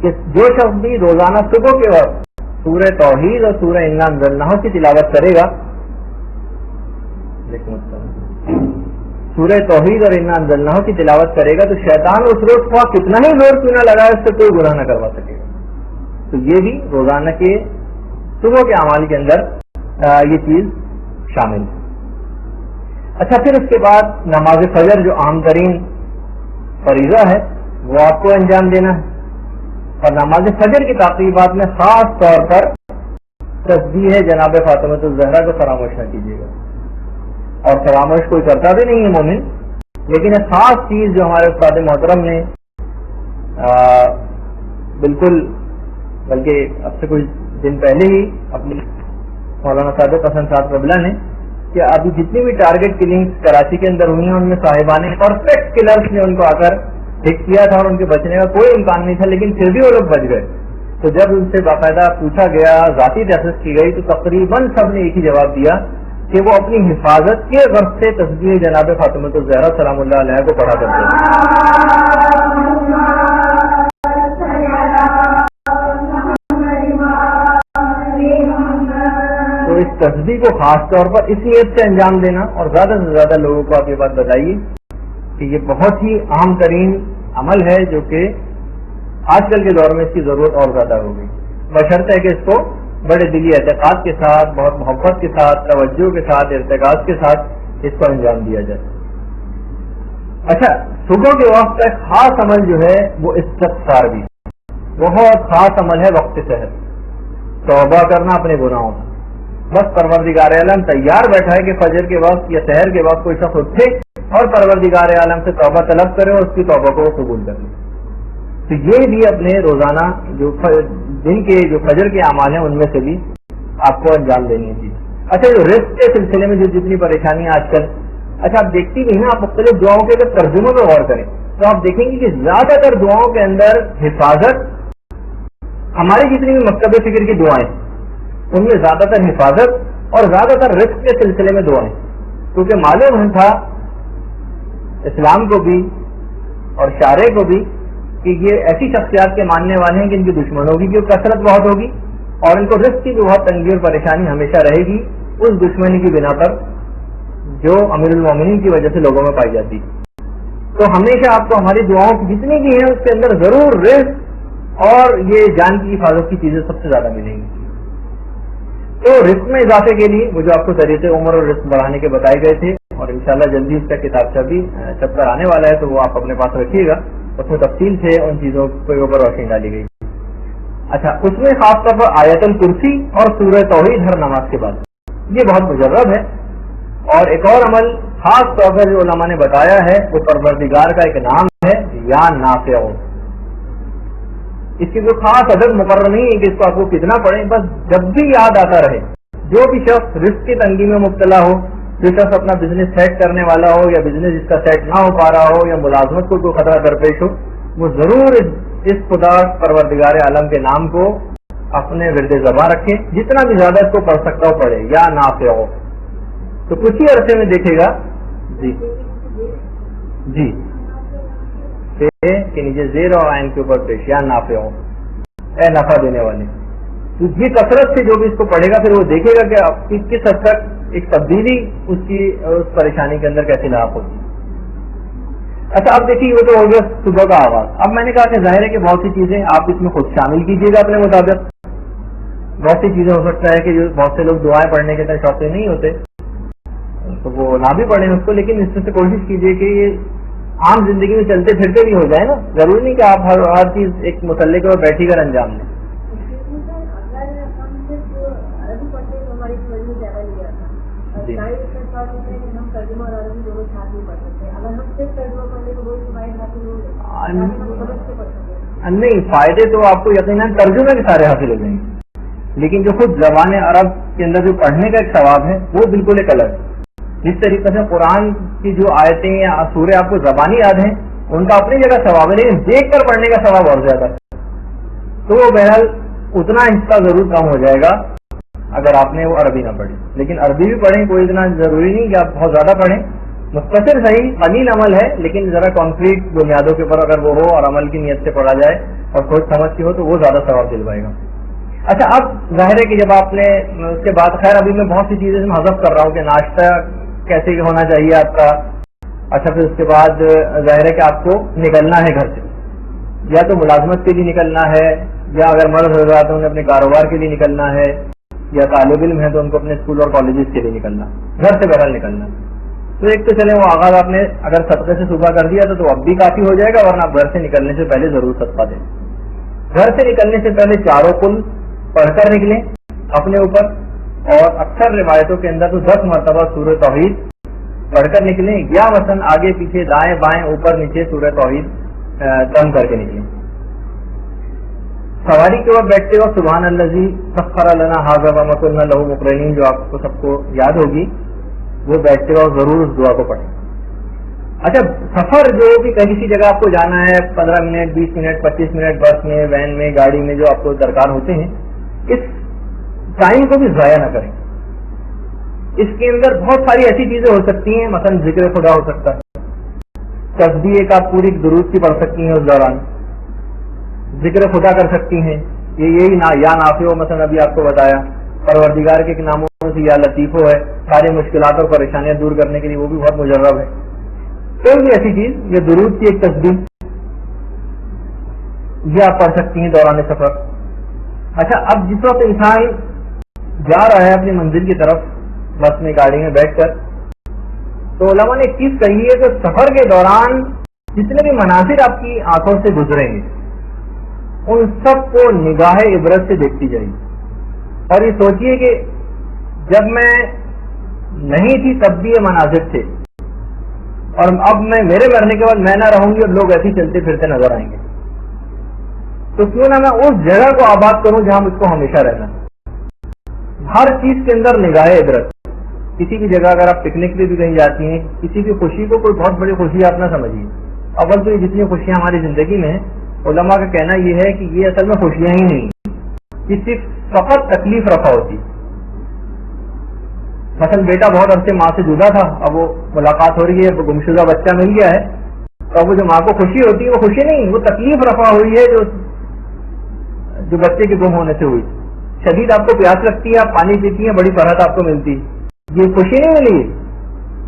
کہ جو شخص بھی روزانہ صبح کے وقت سورہ توحید اور سورہ انا انزلناہ کی تلاوت کرے گا، سورہ توحید اور انا انزلناہ کی تلاوت کرے گا، تو شیطان اس روز خواہ کتنا ہی زور کیوں نہ لگائے اس سے کوئی گناہ نہ کروا سکے گا. تو یہ بھی روزانہ کے صبح کے اعمال کے اندر یہ چیز شامل ہے. اچھا پھر اس کے بعد نماز فجر جو عام ترین فریضہ ہے وہ آپ کو انجام دینا ہے، اور نماز فجر کی تعقیبات میں خاص طور پر تسبیح جناب فاطمہ الزہرا کو فراموش نہ کیجیے گا. اور فراموش کوئی کرتا بھی نہیں ہے مومن، لیکن ایک خاص چیز جو ہمارے استاد محترم نے بالکل بلکہ اب سے کچھ دن پہلے ہی اپنی مولانا صادق حسن صاحب قبلہ نے، کہ ابھی جتنی بھی ٹارگٹ کلنگز کراچی کے اندر ہوئی ہیں ان میں صاحبان پرفیکٹ کلرز نے ان کو آ کر ہٹ کیا تھا اور ان کے بچنے کا کوئی امکان نہیں تھا، لیکن پھر بھی وہ لوگ بچ گئے. تو جب ان سے باقاعدہ پوچھا گیا، ذاتی تحقیق کی گئی، تو تقریباً سب نے ایک ہی جواب دیا کہ وہ اپنی حفاظت کے غرض سے تسبیح جناب فاطمہ الزہرا سلام اللہ علیہ کو پڑھا کرتے ہیں. تو اس تسبیح کو خاص طور پر اس نیت سے انجام دینا، اور زیادہ سے زیادہ لوگوں کو آپ یہ بات بتائیے کہ یہ بہت ہی عام ترین عمل ہے جو کہ آج کل کے دور میں اس کی ضرورت اور زیادہ ہو گئی، بشرطے کہ اس کو بڑے دلی اعتقاد کے ساتھ، بہت محبت کے ساتھ، توجہ کے ساتھ، ارتکاز کے ساتھ اس کو انجام دیا جائے. اچھا صبح کے وقت کا خاص عمل جو ہے وہ استغفار بھی بہت خاص عمل ہے. وقت سحر توبہ کرنا اپنے گناہوں سے. بس پروردگار عالم تیار بیٹھا ہے کہ فجر کے وقت یا سحر کے وقت کوئی شخص اٹھے اور پروردگار عالم سے توبہ طلب کرے اور اس کی توبہ کو وہ قبول کر لے. تو یہ بھی اپنے روزانہ جو دن کے جو فجر کے اعمال ہیں ان میں سے بھی آپ کو انجام دینی ہے. اچھا جو رزق کے سلسلے میں جو جتنی پریشانیاں آج کل، اچھا آپ دیکھتی بھی ہیں، آپ مختلف دعاؤں کے اگر ترجموں پہ غور کریں تو آپ دیکھیں گے کہ زیادہ تر دعاؤں کے اندر حفاظت، ہماری جتنی بھی مکتب فکر کی دعائیں ان میں زیادہ تر حفاظت اور زیادہ تر رزق کے سلسلے میں دعائیں، کیونکہ معلوم تھا اسلام کو بھی اور شارع کو بھی کہ یہ ایسی شخصیات کے ماننے والے ہیں کہ ان کی دشمنوں کی کثرت بہت ہوگی اور ان کو رزق کی بھی بہت تنگی اور پریشانی ہمیشہ رہے گی اس دشمنی کی بنا پر جو امیر المومنین کی وجہ سے لوگوں میں پائی جاتی. تو ہمیشہ آپ کو ہماری دعاؤں کی جتنی بھی ہیں اس کے اندر ضرور رزق اور یہ جان کی حفاظت کی چیزیں سب سے زیادہ ملیں گی. تو رزق میں اضافے کے لیے وہ جو آپ کو طریقے عمر اور رزق بڑھانے کے بتائے گئے تھے، اور انشاءاللہ جلدی اس کا کتابچہ بھی چھپ کر آنے والا ہے تو وہ آپ اپنے پاس رکھیے گا، اس میں تفصیل سے ان چیزوں کے اوپر روشنی ڈالی گئی. اچھا اس میں خاص طور پر آیت الکرسی اور سورہ توحید ہر نماز کے بعد، یہ بہت مجرب ہے. اور ایک اور عمل خاص طور پر جو علماء نے بتایا ہے وہ پروردگار کا ایک نام ہے یا نافع. اس کی کوئی خاص عدد مقرر نہیں ہے کہ اس کو آپ کو کتنا پڑھیں، بس جب بھی یاد آتا رہے. جو بھی شخص رزق کی تنگی میں مبتلا ہو، جو شخص اپنا بزنس سیٹ کرنے والا ہو یا بزنس اس کا سیٹ نہ ہو پا رہا ہو یا ملازمت کو کوئی خطرہ درپیش ہو، وہ ضرور اس خدا پروردگار عالم کے نام کو اپنے ورد زبان رکھے، جتنا بھی زیادہ اس کو پڑھ سکتا ہو پڑھے یا نافع ہو. تو کچھ ہی عرصے میں دیکھے گا جی کہ نیچے زیر اور عین کے اوپر پیش یا نافع ہو، اے نفع دینے والے. تو یہ کثرت سے جو بھی اس کو پڑھے گا پھر وہ دیکھے گا کہ آپ کی کس حد تک ایک تبدیلی اس پریشانی کے اندر کیسے لاحق ہوتی. اچھا اب دیکھیے وہ تو ہو گیا صبح کا آغاز. اب میں نے کہا کہ ظاہر ہے کہ بہت سی چیزیں آپ اس میں خود شامل کیجیے گا اپنے مطابق. بہت سی چیزیں ہو سکتا ہے کہ جو بہت سے لوگ دعائیں پڑھنے کے شوقین نہیں ہوتے تو وہ نہ بھی پڑھیں اس کو، لیکن اس سے کوشش کیجیے کہ یہ عام زندگی میں چلتے پھرتے بھی ہو جائے نا. ضروری نہیں کہ آپ ہر چیز ایک مسئلے کے اوپر بیٹھی کر انجام دیں. جی نہیں، فائدے تو آپ کو یقیناً ترجمے کے سارے حاصل ہو جائیں گے، لیکن جو خود زبان عرب کے اندر جو پڑھنے کا ایک ثواب ہے وہ بالکل ایک الگ ہے. جس طریقے سے قرآن کی جو آیتیں یا سورے آپ کو زبانی یاد ہیں ان کا اپنی جگہ ثواب ہے، لیکن دیکھ کر پڑھنے کا ثواب اور زیادہ ہے. تو وہ بہرحال اتنا حصہ ضرور کم ہو جائے گا اگر آپ نے وہ عربی نہ پڑھی. لیکن عربی بھی پڑھیں، کوئی اتنا ضروری نہیں کہ آپ بہت زیادہ پڑھیں. مختصر صحیح قلیل عمل ہے لیکن ذرا کانکریٹ بنیادوں کے اوپر اگر وہ ہو اور عمل کی نیت سے پڑھا جائے اور سوچ سمجھ کی ہو تو وہ زیادہ ثواب دلوائے گا. اچھا اب ظاہر ہے کہ جب آپ نے اس کے بعد، خیر ابھی میں بہت سی چیزیں حذف کر رہا ہوں کہ ناشتہ کیسے ہونا چاہیے آپ کا. اچھا پھر اس کے بعد ظاہر ہے کہ آپ کو نکلنا ہے گھر سے، یا تو ملازمت کے لیے نکلنا ہے، یا اگر مرد ہو رہا تو انہیں اپنے کاروبار کے لیے نکلنا ہے، یا طالب علم ہے تو ان کو اپنے اسکول اور کالجز کے لیے نکلنا، گھر سے بہرحال نکلنا. تو ایک تو چلے وہ آغاز آپ نے اگر صدقے سے صبح کر دیا تو اب بھی کافی ہو جائے گا، ورنہ آپ گھر سے نکلنے سے پہلے ضرور صدقہ دیں. گھر سے نکلنے سے پہلے چاروں کل پڑھ کر نکلیں اپنے اوپر، اور اکثر روایتوں کے اندر تو 10 مرتبہ سورہ توحید پڑھ کر نکلیں، یا مثلا آگے پیچھے دائیں بائیں اوپر نیچے سورہ توحید دم کر کے نکلیں. سواری کے وقت بیٹھتے وقت سبحان الذی سخر لنا ھذا وما كنا له مقرنین جو آپ کو سب کو یاد ہوگی، وہ بیٹھتے وقت ضرور اس دعا کو پڑھیں. اچھا سفر جو کہ کسی جگہ آپ کو جانا ہے 15 منٹ 20 منٹ 25 منٹ بس میں، وین میں، گاڑی میں جو آپ کو درکار ہوتے ہیں، اس ٹائم کو بھی ضائع نہ کریں. اس کے اندر بہت ساری ایسی چیزیں ہو سکتی ہیں، مثلا ذکر خدا ہو سکتا ہے، تسبیح ایک آپ پوری درود کی پڑھ سکتی ہیں، اس دوران ذکر خدا کر سکتی ہیں. یہی یا نافع مثلا ابھی آپ کو بتایا، پروردگار کے ناموں سے یا لطیفو ہے، ساری مشکلات اور پریشانیاں دور کرنے کے لیے وہ بھی بہت مجرب ہے. کوئی بھی ایسی چیز، یہ درود کی ایک تسبیح یہ آپ پڑھ سکتی ہیں دوران سفر. اچھا اب جس وقت انسان جا رہا ہے اپنی منزل کی طرف بس میں گاڑی میں بیٹھ کر، تو علماء نے ایک چیز کہی ہے کہ سفر کے دوران جتنے بھی مناظر آپ کی آنکھوں سے گزریں گے ان سب کو نگاہ عبرت سے دیکھتی جائے گی. اور یہ سوچیے کہ جب میں نہیں تھی تب بھی یہ مناظر تھے، اور اب میں میرے مرنے کے بعد میں نہ رہوں گی اور لوگ ایسے چلتے پھرتے نظر آئیں گے، تو کیوں نہ میں اس جگہ کو آباد کروں جہاں مجھ کو ہمیشہ رہنا. ہر چیز کے اندر نگاہ عبرت. کسی بھی جگہ اگر آپ پکنک پہ بھی کہیں جاتی ہیں، کسی بھی خوشی کو کوئی بہت بڑی خوشی آپ نہ سمجھیے. اول تو یہ جتنی خوشیاں ہماری زندگی میں ہیں، علماء کا کہنا یہ ہے کہ یہ اصل میں خوشیاں ہی نہیں، یہ صرف فقط تکلیف رفع ہوتی. مثلا بیٹا بہت عرصے ماں سے جدا تھا، اب وہ ملاقات ہو رہی ہے، گمشدہ بچہ مل گیا ہے، تو اب وہ جو ماں کو خوشی ہوتی ہے وہ خوشی نہیں، وہ تکلیف رفع ہوئی ہے جو بچے کے گم ہونے سے ہوئی. شدید آپ کو پیاس لگتی ہے، آپ پانی پیتی ہیں، بڑی فرحت آپ کو ملتی، یہ خوشی نہیں ملی،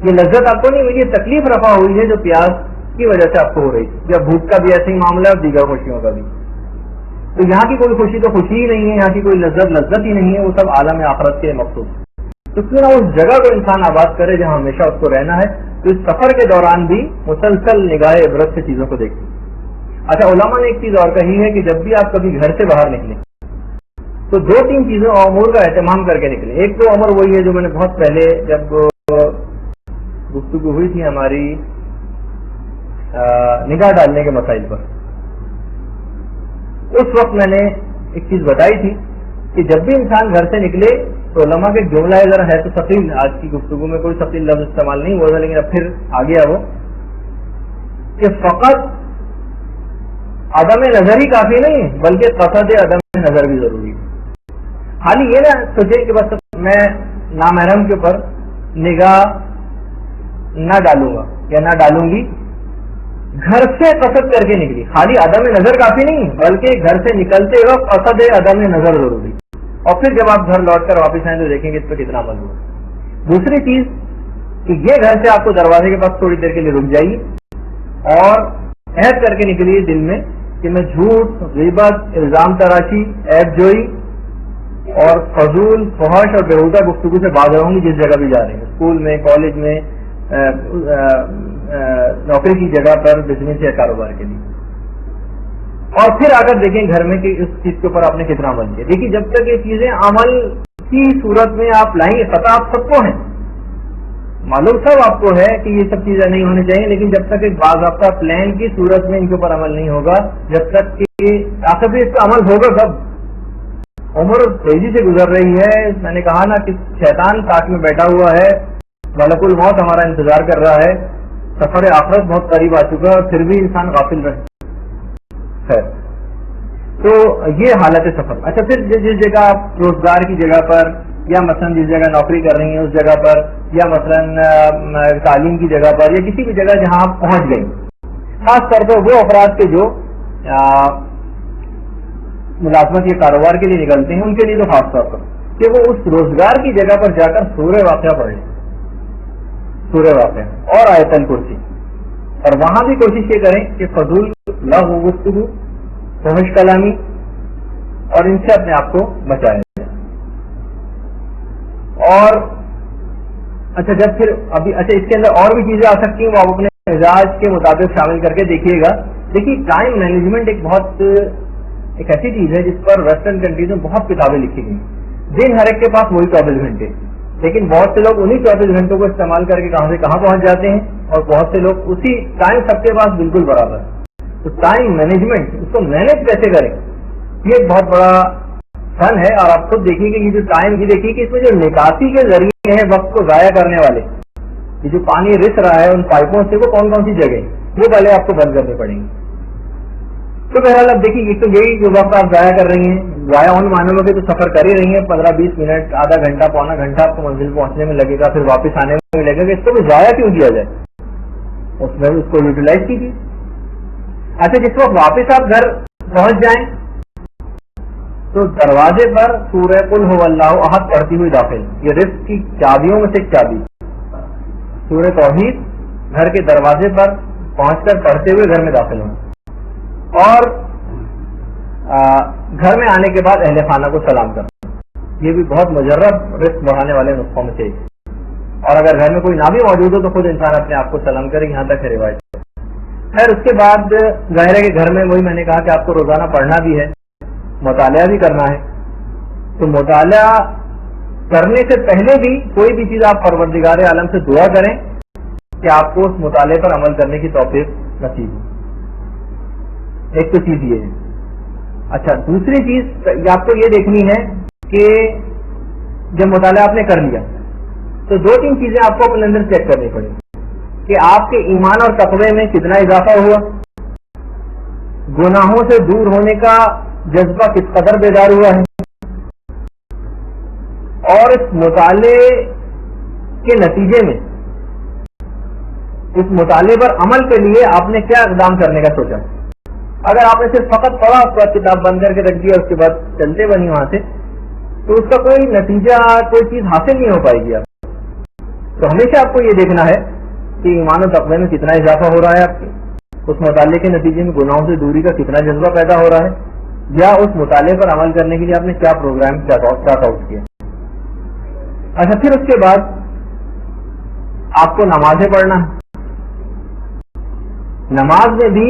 یہ لذت آپ کو نہیں ملی، یہ تکلیف رفع ہوئی ہے جو پیاس کی وجہ سے آپ کو ہو رہی تھی. یا بھوک کا بھی ایسے ہی معاملہ ہے اور دیگر خوشیوں کا بھی. تو یہاں کی کوئی خوشی تو خوشی ہی نہیں ہے، یہاں کی کوئی لذت ہی نہیں ہے، وہ سب عالم آخرت کے مقصود. تو کیوں نہ اس جگہ کو انسان آباد کرے جہاں ہمیشہ اس کو رہنا ہے. تو اس سفر کے دوران بھی مسلسل نگاہ عبرت سے چیزوں کو دیکھیں. اچھا علماء نے ایک چیز اور کہی ہے کہ جب بھی آپ کبھی گھر سے باہر نکلیں تو 2-3 چیزوں امور کا اہتمام کر کے نکلیں. ایک تو امر وہی ہے جو میں نے بہت پہلے جب گفتگو ہوئی تھی ہماری نگاہ ڈالنے کے مسائل پر، اس وقت میں نے ایک چیز بتائی تھی کہ جب بھی انسان گھر سے نکلے تو علماء کے جملہ ذرا ہے تو ثقیل، آج کی گفتگو میں کوئی ثقیل لفظ استعمال نہیں ہوا تھا لیکن اب پھر آ گیا وہ، کہ فقط عدم نظر ہی کافی نہیں ہے بلکہ قصد عدم نظر بھی ضروری ہے. خالی یہ نہ سوچے کہ بس میں نامحرم کے اوپر نگاہ نہ ڈالوں گا یا نہ ڈالوں گی، گھر سے قصد کر کے نکلی. خالی عدم نظر کافی نہیں بلکہ گھر سے نکلتے وقت قصد عدم نظر ضروری، اور پھر جب آپ گھر لوٹ کر واپس آئیں تو دیکھیں گے اس پہ کتنا عمل ہوا. دوسری چیز کہ یہ گھر سے آپ کو دروازے کے پاس تھوڑی دیر کے لیے رک جائیے اور عہد کر کے نکلیے دل میں کہ میں جھوٹ، غیبت، الزام تراشی، عیب جوئی اور فضول، فحش اور بیہودہ گفتگو سے باز رہوں گی جس جگہ بھی جا رہے ہیں، اسکول میں، کالج میں، نوکری کی جگہ پر، بزنس یا کاروبار کے لیے. اور پھر آ کر دیکھیں گھر میں کہ اس چیز کے اوپر آپ نے کتنا عمل کیا. دیکھیے جب تک یہ چیزیں عمل کی صورت میں آپ لائیں گے، پتہ آپ سب کو ہے، معلوم سب آپ کو ہے کہ یہ سب چیزیں نہیں ہونی چاہیے، لیکن جب تک ایک باضابطہ پلان کی صورت میں ان کے اوپر عمل نہیں ہوگا، جب تک کہ آخر بھی اس کا عمل ہوگا کب؟ عمر تیزی سے گزر رہی ہے. میں نے کہا نا کہ شیطان تاک میں بیٹھا ہوا ہے، ملک الموت ہمارا انتظار کر رہا ہے، سفر آخرت بہت قریب آ چکا ہے اور پھر بھی انسان غافل رہے ہے. تو یہ حالت سفر. اچھا پھر جس جگہ آپ روزگار کی جگہ پر یا مثلا جس جگہ نوکری کر رہی ہیں اس جگہ پر یا مثلا تعلیم کی جگہ پر یا کسی بھی جگہ جہاں آپ پہنچ گئی، خاص طور پر وہ افراد کے جو ملازمت یا کاروبار کے لیے نکلتے ہیں ان کے لیے تو خاص طور پر کہ وہ اس روزگار کی جگہ پر جا کر سورہ واقعہ پڑھیں، سورہ واقعہ اور آیت الکرسی، اور وہاں بھی کوشش یہ کریں کہ فضول لغو گفتگو، فحش کلامی اور ان سے اپنے آپ کو بچائیں. اور اچھا جب پھر ابھی اچھا اس کے اندر اور بھی چیزیں آ سکتی ہیں، وہ آپ اپنے مزاج کے مطابق شامل کر کے دیکھیے گا. دیکھیے ٹائم مینجمنٹ ایک ایسی چیز ہے جس پر ویسٹرن کنٹریز میں بہت کتابیں لکھی گئی. دن ہر ایک کے پاس وہی 24 گھنٹے، لیکن بہت سے لوگ انہی 24 گھنٹوں کو استعمال کر کے کہاں سے کہاں پہنچ جاتے ہیں، اور بہت سے لوگ اسی ٹائم سب کے پاس بالکل برابر. تو ٹائم مینجمنٹ، اس کو مینج کیسے کریں، یہ ایک بہت بڑا فن ہے. اور آپ خود دیکھیے کہ یہ جو ٹائم کی دیکھیے کہ اس میں جو نکاسی کے ذریعے ہیں وقت کو ضائع کرنے والے، یہ جو پانی رس رہا ہے ان پائپوں سے، وہ کون کون سی جگہ وہ پہلے آپ کو بند کرنے پڑیں گے. تو بہرحال اب دیکھیے ایک تو یہی جو وقت آپ ضائع کر رہی ہیں، ضائع ان معنوں میں تو سفر کر ہی رہی ہیں، 15-20 منٹ، آدھا گھنٹہ، پونا گھنٹہ آپ کو منزل پہنچنے میں لگے گا، پھر واپس آنے میں لگے گا. اس کو بھی ضائع کیوں کیا جائے، اس میں اس کو یوٹیلائز کیجیے. اچھا جس وقت واپس آپ گھر پہنچ جائیں تو دروازے پر سورہ قل هو اللہ احد پڑھتی ہوئی داخل، یہ رزق کی چابیوں میں سے ایک چابی، سورہ توحید گھر کے دروازے پر پہنچ کر پڑھتے ہوئے گھر میں داخل ہوں، اور گھر میں آنے کے بعد اہل خانہ کو سلام کرنا. یہ بھی بہت مجرب رزق بڑھانے والے نسخوں میں سے ایک. اور اگر گھر میں کوئی نہ بھی موجود ہو تو خود انسان اپنے آپ کو سلام کرے، یہاں تک ہے روایت. خیر اس کے بعد ظاہر ہے کہ گھر میں وہی میں نے کہا کہ آپ کو روزانہ پڑھنا بھی ہے، مطالعہ بھی کرنا ہے. تو مطالعہ کرنے سے پہلے بھی کوئی بھی چیز آپ پروردگار عالم سے دعا کریں کہ آپ کو اس مطالعے پر عمل کرنے کی توفیق نصیب ہو. ایک تو چیز یہ ہے. اچھا دوسری چیز آپ کو یہ دیکھنی ہے کہ جب مطالعہ آپ نے کر لیا تو 2-3 چیزیں آپ کو اپنے اندر چیک کرنی پڑیں کہ آپ کے ایمان اور تقوی میں کتنا اضافہ ہوا، گناہوں سے دور ہونے کا جذبہ کس قدر بیدار ہوا ہے، اور اس مطالعے کے نتیجے میں اس مطالعے پر عمل کے لیے آپ نے کیا اقدام کرنے کا سوچا. اگر آپ نے صرف فقط پڑھا، اس کے بعد کتاب بند کر کے رکھ دیا، اس کے بعد چلتے بنی وہاں سے، تو اس کا کوئی نتیجہ، کوئی چیز حاصل نہیں ہو پائے گی. آپ تو ہمیشہ آپ کو یہ دیکھنا ہے کہ ایمان و تقوی میں کتنا اضافہ ہو رہا ہے، آپ کے اس مطالعے کے نتیجے میں گناہوں سے دوری کا کتنا جذبہ پیدا ہو رہا ہے، یا اس مطالعے پر عمل کرنے کے لیے آپ نے کیا پروگرام چارٹ آؤٹ کیا. اچھا پھر اس کے بعد آپ کو نمازیں پڑھنا ہے. نماز میں بھی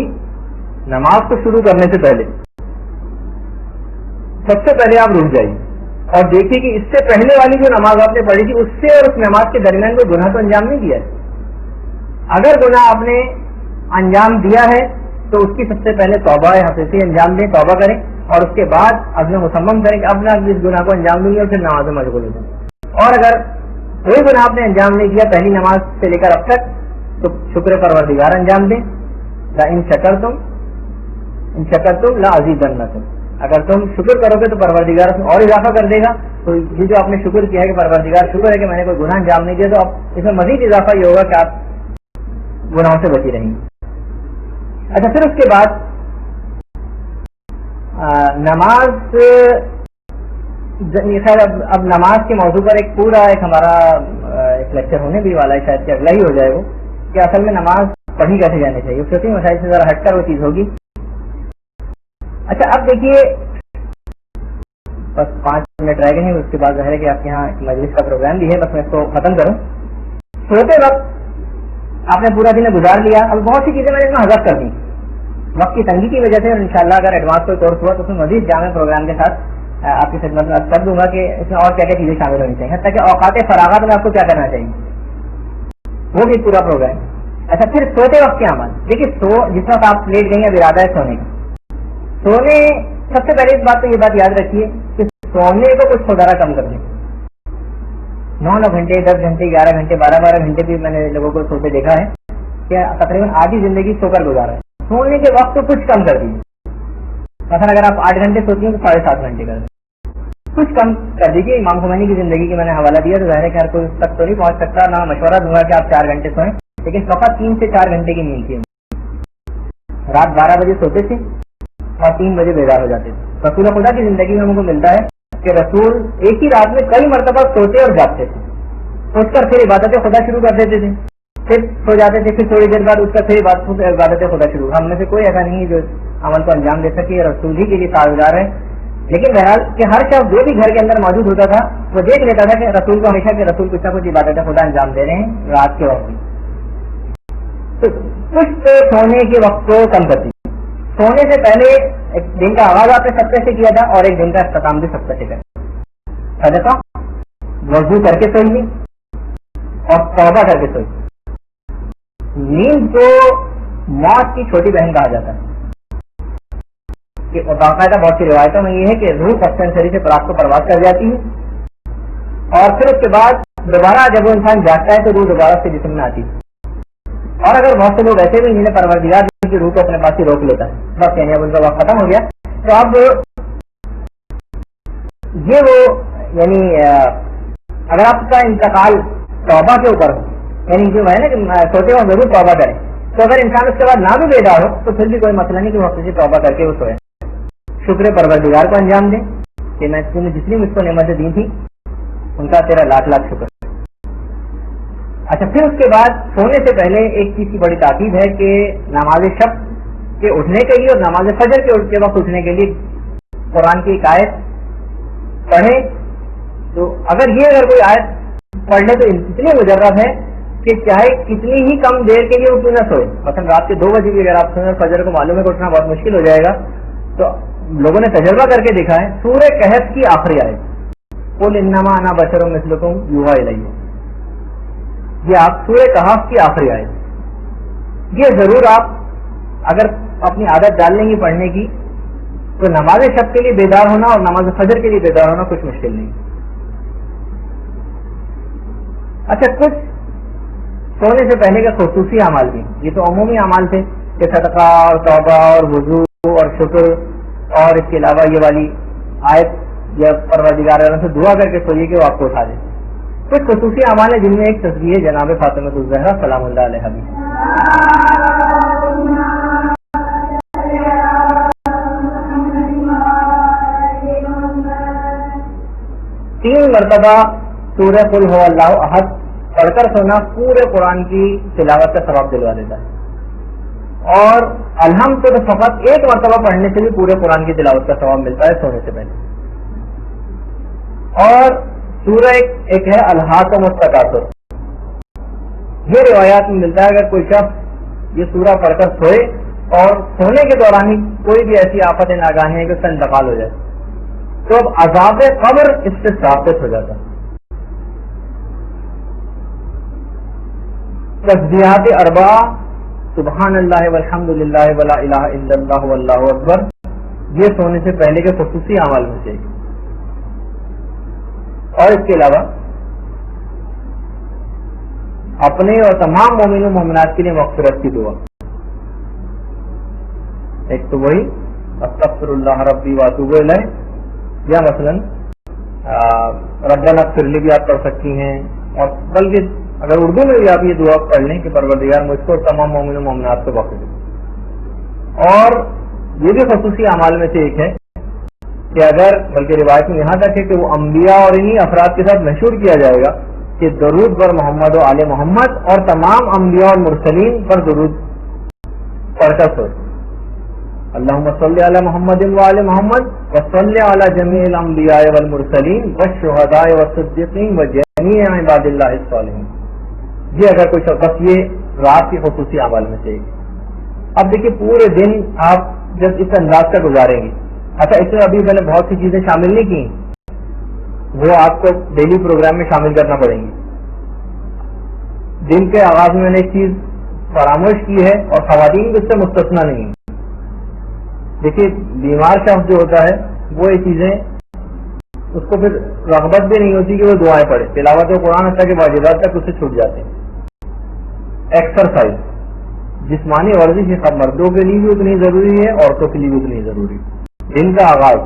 نماز کو شروع کرنے سے پہلے سب سے پہلے آپ رک جائیے اور دیکھیے کہ اس سے پہلے والی جو نماز آپ نے پڑھی تھی اس سے اور اس نماز کے درمیان کوئی گناہ تو انجام نہیں دیا ہے. اگر گناہ آپ نے انجام دیا ہے تو اس کی سب سے پہلے توبہ حقیقی انجام دیں، توبہ کریں، اور اس کے بعد عزم مصمم کریں کہ اب نہ اس گناہ کو انجام دوں گی، اور پھر نماز میں مشغول ہو جائیں۔ اور اگر کوئی گناہ آپ نے انجام نہیں دیا پہلی نماز سے لے کر اب تک، تو شکر پروردگار انجام دیں، ان شکرتم لازیدنکم، اگر تم شکر کرو گے تو پروردگار اس میں اور اضافہ کر دے گا۔ تو یہ جو آپ نے شکر کیا ہے کہ پروردگار شکر ہے کہ میں نے کوئی گناہ انجام نہیں دیا، تو اب اس میں مزید اضافہ یہ ہوگا کہ آپ گناہوں سے بچی رہیں گے۔ اچھا، پھر اس کے بعد نماز، خیر اب نماز کے موضوع پر ایک پورا ہمارا ایک لیکچر ہونے بھی والا ہے، شاید کہ اگلا ہی ہو جائے وہ، کہ اصل میں نماز پڑھی کیسے جانی چاہیے، فقہی مسائل سے ذرا ہٹ کر وہ چیز ہوگی۔ اچھا، اب دیکھیے بس 5 منٹ رہ گئے ہیں، اس کے بعد ظاہر ہے کہ آپ کے یہاں مجلس کا پروگرام بھی ہے، بس میں اس کو ختم کروں۔ سوتے وقت آپ نے پورا دن گزار لیا، اب بہت سی چیزیں میں نے اس میں حذف کر دی وقت کی تنگی کی وجہ سے، اور انشاءاللہ اگر ایڈوانس کوئی کورس ہوا تو اس میں مزید جامع پروگرام کے ساتھ آپ کی خدمت میں کر دوں گا کہ اس میں اور کیا کیا چیزیں شامل ہونی چاہیے، حتیٰ کہ اوقات فراغت میں آپ کو کیا کرنا چاہیے وہ بھی پورا پروگرام۔ اچھا، پھر سوتے وقت کے عمل، دیکھیے جس وقت آپ لیٹ گئیں اب ارادہ ہے سونے کا، سونے سب سے پہلے اس بات کو یہ بات یاد رکھیے کہ سونے کو کچھ ذرا کم کر دیں، 9 گھنٹے 10 گھنٹے 11 گھنٹے 12 گھنٹے بھی میں نے لوگوں کو سوتے دیکھا ہے کہ تقریباً آدھی زندگی سو کر گزارا ہے۔ سونے کے وقت کو کچھ کم کر دیجیے، مثلا اگر آپ 8 گھنٹے سوتی ہیں تو 7.5 گھنٹے کر دیں، کچھ کم کر دیجیے۔ امام خمینی کی زندگی کی میں نے حوالہ دیا تو ظاہر ہے کہ ہر کوئی اس تک تو نہیں پہنچ سکتا، نہ مشورہ دوں گا کہ آپ 4 گھنٹے سوئیں، لیکن فقط 3 سے 4 گھنٹے کی نیند کی، رات 12 بجے سوتے تھے اور 3 بجے بیدار ہو جاتے تھے۔ رسول خدا کی زندگی میں ہم کو ملتا ہے کہ رسول ایک ہی رات میں کئی مرتبہ سوتے اور جاگتے تھے، سوچ کر پھر عبادت خدا شروع کر دیتے تھے، پھر سو جاتے تھے، پھر تھوڑی دیر بعد اس کا پھر عبادت خدا شروع۔ ہم میں سے کوئی ایسا نہیں ہے جو عمل کو انجام دے سکے، رسول ہی کے لیے تعاویذار ہے۔ لیکن بہرحال کہ ہر شخص جو بھی گھر کے اندر موجود ہوتا تھا وہ دیکھ لیتا تھا کہ رسول کو ہمیشہ کہ رسول کچھ نہ کچھ عبادت خدا انجام دے رہے ہیں رات کے وقت میں، تو کچھ سونے کے وقت کو کم کرتی۔ سونے سے پہلے ایک دن کا آغاز آپ نے سب سے کیا تھا اور ایک دن کا اختتام بھی سب سے کریں، صدقہ وضو کر کے سوئیے اور توبہ کر کے سوئیے۔ نیند کو موت کی چھوٹی بہن کہا جاتا ہے کہ باقاعدہ بہت سی روایتوں میں یہ ہے کہ روح پسنسری سے رات کو پرواز کر جاتی ہے اور پھر اس کے بعد دوبارہ جب وہ انسان جاگتا ہے تو روح دوبارہ سے جسم میں آتی ہے، اور اگر بہت سے لوگ ایسے بھی جنہیں پروردگار کی روح کو اپنے پاس ہی روک لیتا ہے، بس یعنی اب ان کا وقت ختم ہو گیا، تو اب یہ وہ یعنی اگر آپ کا انتقال توبہ کے اوپر ہو، یعنی جو ہے نا کہ سوتے وقت ضرور توبہ کریں، تو اگر انسان اس کے بعد نہ بھی بیدار ہو تو پھر بھی کوئی مسئلہ نہیں کہ وہ سے توبہ کر کے وہ سوئے، شکر پروردگار کو انجام دیں کہ میں تم نے جتنی مجھ کو نعمتیں دی تھی ان کا تیرا لاکھ لاکھ شکر۔ اچھا، پھر اس کے بعد سونے سے پہلے ایک چیز کی بڑی تاکید ہے کہ نماز شب کے اٹھنے کے لیے اور نماز فجر کے وقت اٹھنے کے لیے قرآن کی ایک آیت پڑھے، تو اگر کوئی آیت پڑھ لے تو اتنی مجرب ہے کہ چاہے کتنی ہی کم دیر کے لیے وہ کیوں نہ سوئے، مثلا رات کے 2 بجے بھی اگر آپ سوئیں فجر کو معلوم ہے کہ اٹھنا بہت مشکل ہو جائے گا، تو لوگوں نے تجربہ کر کے دیکھا ہے سورہ کہف کی آخری آیت قل انما انا بشر مثلکم یوحی الی، یہ آپ سورہ کہف کی آخری آیت، یہ ضرور آپ اگر اپنی عادت ڈال لیں گی پڑھنے کی تو نماز شب کے لیے بیدار ہونا اور نماز فجر کے لیے بیدار ہونا کچھ مشکل نہیں۔ اچھا، کچھ سونے سے پہلے کا خصوصی اعمال بھی، یہ تو عمومی اعمال تھے کہ صدقہ اور توبہ اور وضو اور شکر، اور اس کے علاوہ یہ والی آیت یا پروردگار سے دعا کر کے سوئیے کہ وہ آپ کو اٹھا دے۔ کچھ خصوصی اعمال ہیں جن میں ایک تصویر جناب فاطمہ الزہرا سلام اللہ علیہا بھی۔ 3 مرتبہ سورہ قل هو اللہ احد پڑھ کر سونا پورے قرآن کی تلاوت کا ثواب دلوا دیتا ہے، اور الحمد تو فقط 1 مرتبہ پڑھنے سے بھی پورے قرآن کی تلاوت کا ثواب ملتا ہے سونے سے پہلے۔ اور سورہ ایک ہے الحاکم التکاثر، یہ روایات میں ملتا ہے اگر کوئی شخص یہ سورہ پڑھ کر سوئے اور سونے کے دوران ہی کوئی بھی ایسی آفت ناگہانی ہے کہ اس کا انتقال ہو جائے تو اب عذاب قبر اس سے ثابت ہو جاتا ہے۔ تسبیحات 4 سبحان اللہ والحمد للہ ولا الہ الا اللہ واللہ اکبر، یہ سونے سے پہلے کے خصوصی اعمال میں سے ایک۔ اور اس کے علاوہ اپنے اور تمام مومن و مومنات کے لیے مغفرت کی دعا، ایک تو وہی استغفر اللہ ربی واتوب الیہ، یا مثلا ربنا اغفر لی بھی آپ پڑھ سکتی ہیں، اور بلکہ اگر اردو میں بھی آپ یہ دعا پڑھ لیں کہ پروردگار مجھ کو اور تمام مومن و مومنات کو بخش دے۔ اور یہ بھی خصوصی اعمال میں سے ایک ہے کہ اگر، بلکہ روایت میں یہاں تک ہے کہ وہ انبیاء اور انہی افراد کے ساتھ مشہور کیا جائے گا کہ درود پر محمد و آل محمد، اور تمام انبیاء اور مرسلین پر درود پڑھ کر سوچ، اللہم صلی علی محمد و آل محمد وصلی علی جمیع الانبیاء والمرسلین والشہداء والصدیقین وجمیع عباد اللہ الصالحین۔ یہ اگر کوئی شخص، یہ رات کی خصوصی اعمال میں سے ایک۔ اب دیکھیے پورے دن آپ جب اس انداز کا گزاریں گے، اچھا اس میں ابھی میں نے بہت سی چیزیں شامل نہیں کی، وہ آپ کو ڈیلی پروگرام میں شامل کرنا پڑیں گی۔ دن کے آغاز میں نے ایک چیز فراموش کی ہے، اور خواتین بھی اس سے مستثنا نہیں ہے۔ دیکھیے بیمار شخص جو ہوتا ہے وہ یہ چیزیں، اس کو پھر رغبت بھی نہیں ہوتی کہ وہ دعائیں پڑھے، تلاوت قرآن حتیٰ کہ واجبات تک اسے چھوٹ جاتے ہیں۔ ایکسرسائز، جسمانی ورزش مردوں کے لیے بھی اتنی ضروری ہے، عورتوں کے لیے بھی اتنی ضروری ہے۔ دن کا آغاز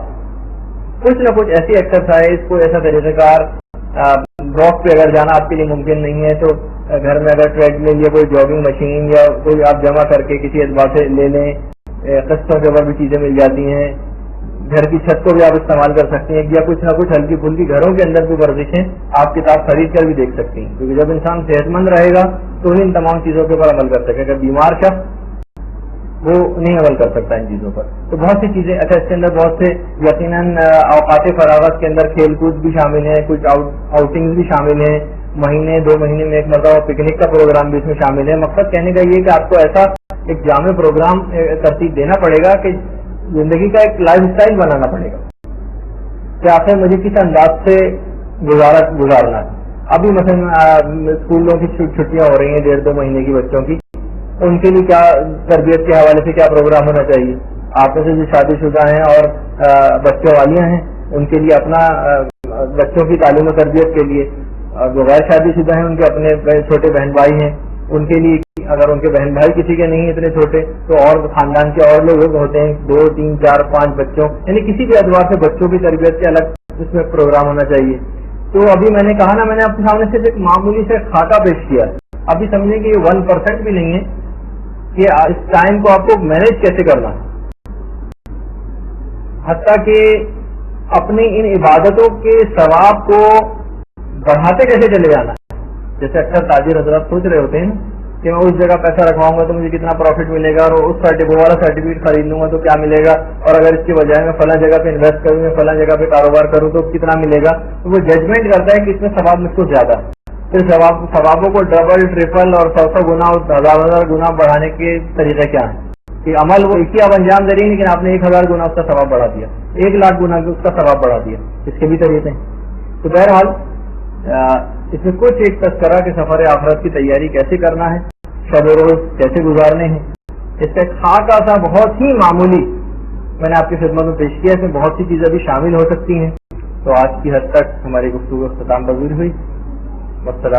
کچھ نہ کچھ ایسی ایکسرسائز، کوئی ایسا طریقہ کار، واک پہ اگر جانا آپ کے لیے ممکن نہیں ہے تو گھر میں اگر ٹریڈ مل یا کوئی جاگنگ مشین یا کوئی آپ جمع کر کے کسی اعتبار سے لے لیں، قسطوں کے اوپر بھی چیزیں مل جاتی ہیں، گھر کی چھت کو بھی آپ استعمال کر سکتے ہیں، یا کچھ نہ کچھ ہلکی پھلکی گھروں کے اندر بھی ورزشیں آپ کتاب خرید کر بھی دیکھ سکتی ہیں، کیونکہ جب انسان صحت مند رہے گا تو ان تمام چیزوں کے اوپر عمل کر سکے گا۔ بیمار شخص وہ نہیں عمل کر سکتا ان چیزوں پر۔ تو بہت سی چیزیں، اچھا اس کے اندر بہت سے یقیناً اوقات فراغت کے اندر کھیل کود بھی شامل ہیں، کچھ آؤٹنگز بھی شامل ہیں، مہینے 2 مہینے میں ایک مرتبہ پکنک کا پروگرام بھی اس میں شامل ہے۔ مقصد کہنے کا یہ کہ آپ کو ایسا ایک جامع پروگرام ترتیب دینا پڑے گا کہ زندگی کا ایک لائف اسٹائل بنانا پڑے گا کہ آخر مجھے کس انداز سے گزارنا ہے۔ ابھی مثلا اسکولوں کی چھٹیاں ہو رہی ہیں 1.5-2 مہینے کی بچوں کی، ان کے لیے کیا تربیت کے حوالے سے کیا پروگرام ہونا چاہیے۔ آپ میں سے جو شادی شدہ ہیں اور بچوں والیاں ہیں ان کے لیے اپنا بچوں کی تعلیم و تربیت کے لیے، جو غیر شادی شدہ ہیں ان کے اپنے چھوٹے بہن بھائی ہیں ان کے لیے، اگر ان کے بہن بھائی کسی کے نہیں اتنے چھوٹے تو اور خاندان کے اور لوگ ہوتے ہیں 2 3 4 5 بچوں، یعنی کسی بھی اعتبار سے بچوں کی تربیت کے الگ اس میں پروگرام ہونا چاہیے۔ تو ابھی میں نے کہا نا، میں نے آپ کے سامنے صرف ایک معمولی سے خاکہ پیش کیا، ابھی سمجھیں کہ یہ 1% بھی نہیں ہے کہ اس ٹائم کو آپ کو مینج کیسے کرنا ہے، حتیٰ کہ اپنی ان عبادتوں کے ثواب کو بڑھاتے کیسے چلے جانا ہے۔ جیسے اکثر تاجر حضرات سوچ رہے ہوتے ہیں کہ میں اس جگہ پیسہ رکھواؤں گا تو مجھے کتنا پروفٹ ملے گا، اور اس والا سرٹیفکیٹ خرید لوں گا تو کیا ملے گا، اور اگر اس کے بجائے میں فلاں جگہ پہ انویسٹ کروں، میں فلاں جگہ پہ کاروبار کروں تو کتنا ملے گا۔ تو وہ ججمنٹ کرتا ہے کہ اس میں ثواب مجھ کو زیادہ ہے، پھر ثوابوں کو ڈبل ٹرپل اور 100 گنا اور 1000 گنا بڑھانے کے طریقے کیا ہیں کہ عمل وہ ایک ہی آپ انجام دے رہی ہیں، لیکن آپ نے 1000 گنا اس کا ثواب بڑھا دیا، 1,00,000 گنا اس کا ثواب بڑھا دیا، اس کے بھی طریقے ہیں۔ تو بہرحال اس میں کچھ ایک تذکرہ کہ سفر آخرت کی تیاری کیسے کرنا ہے، شب و روز کیسے گزارنے ہیں، اس کا ایک خاکہ سا بہت ہی معمولی میں نے آپ کی خدمت میں پیش کیا۔ اس میں بہت سی چیزیں بھی شامل ہو سکتی ہیں۔ تو آج کی حد تک ہماری گفتگو اختتام پذیر ہوئی۔ والسلام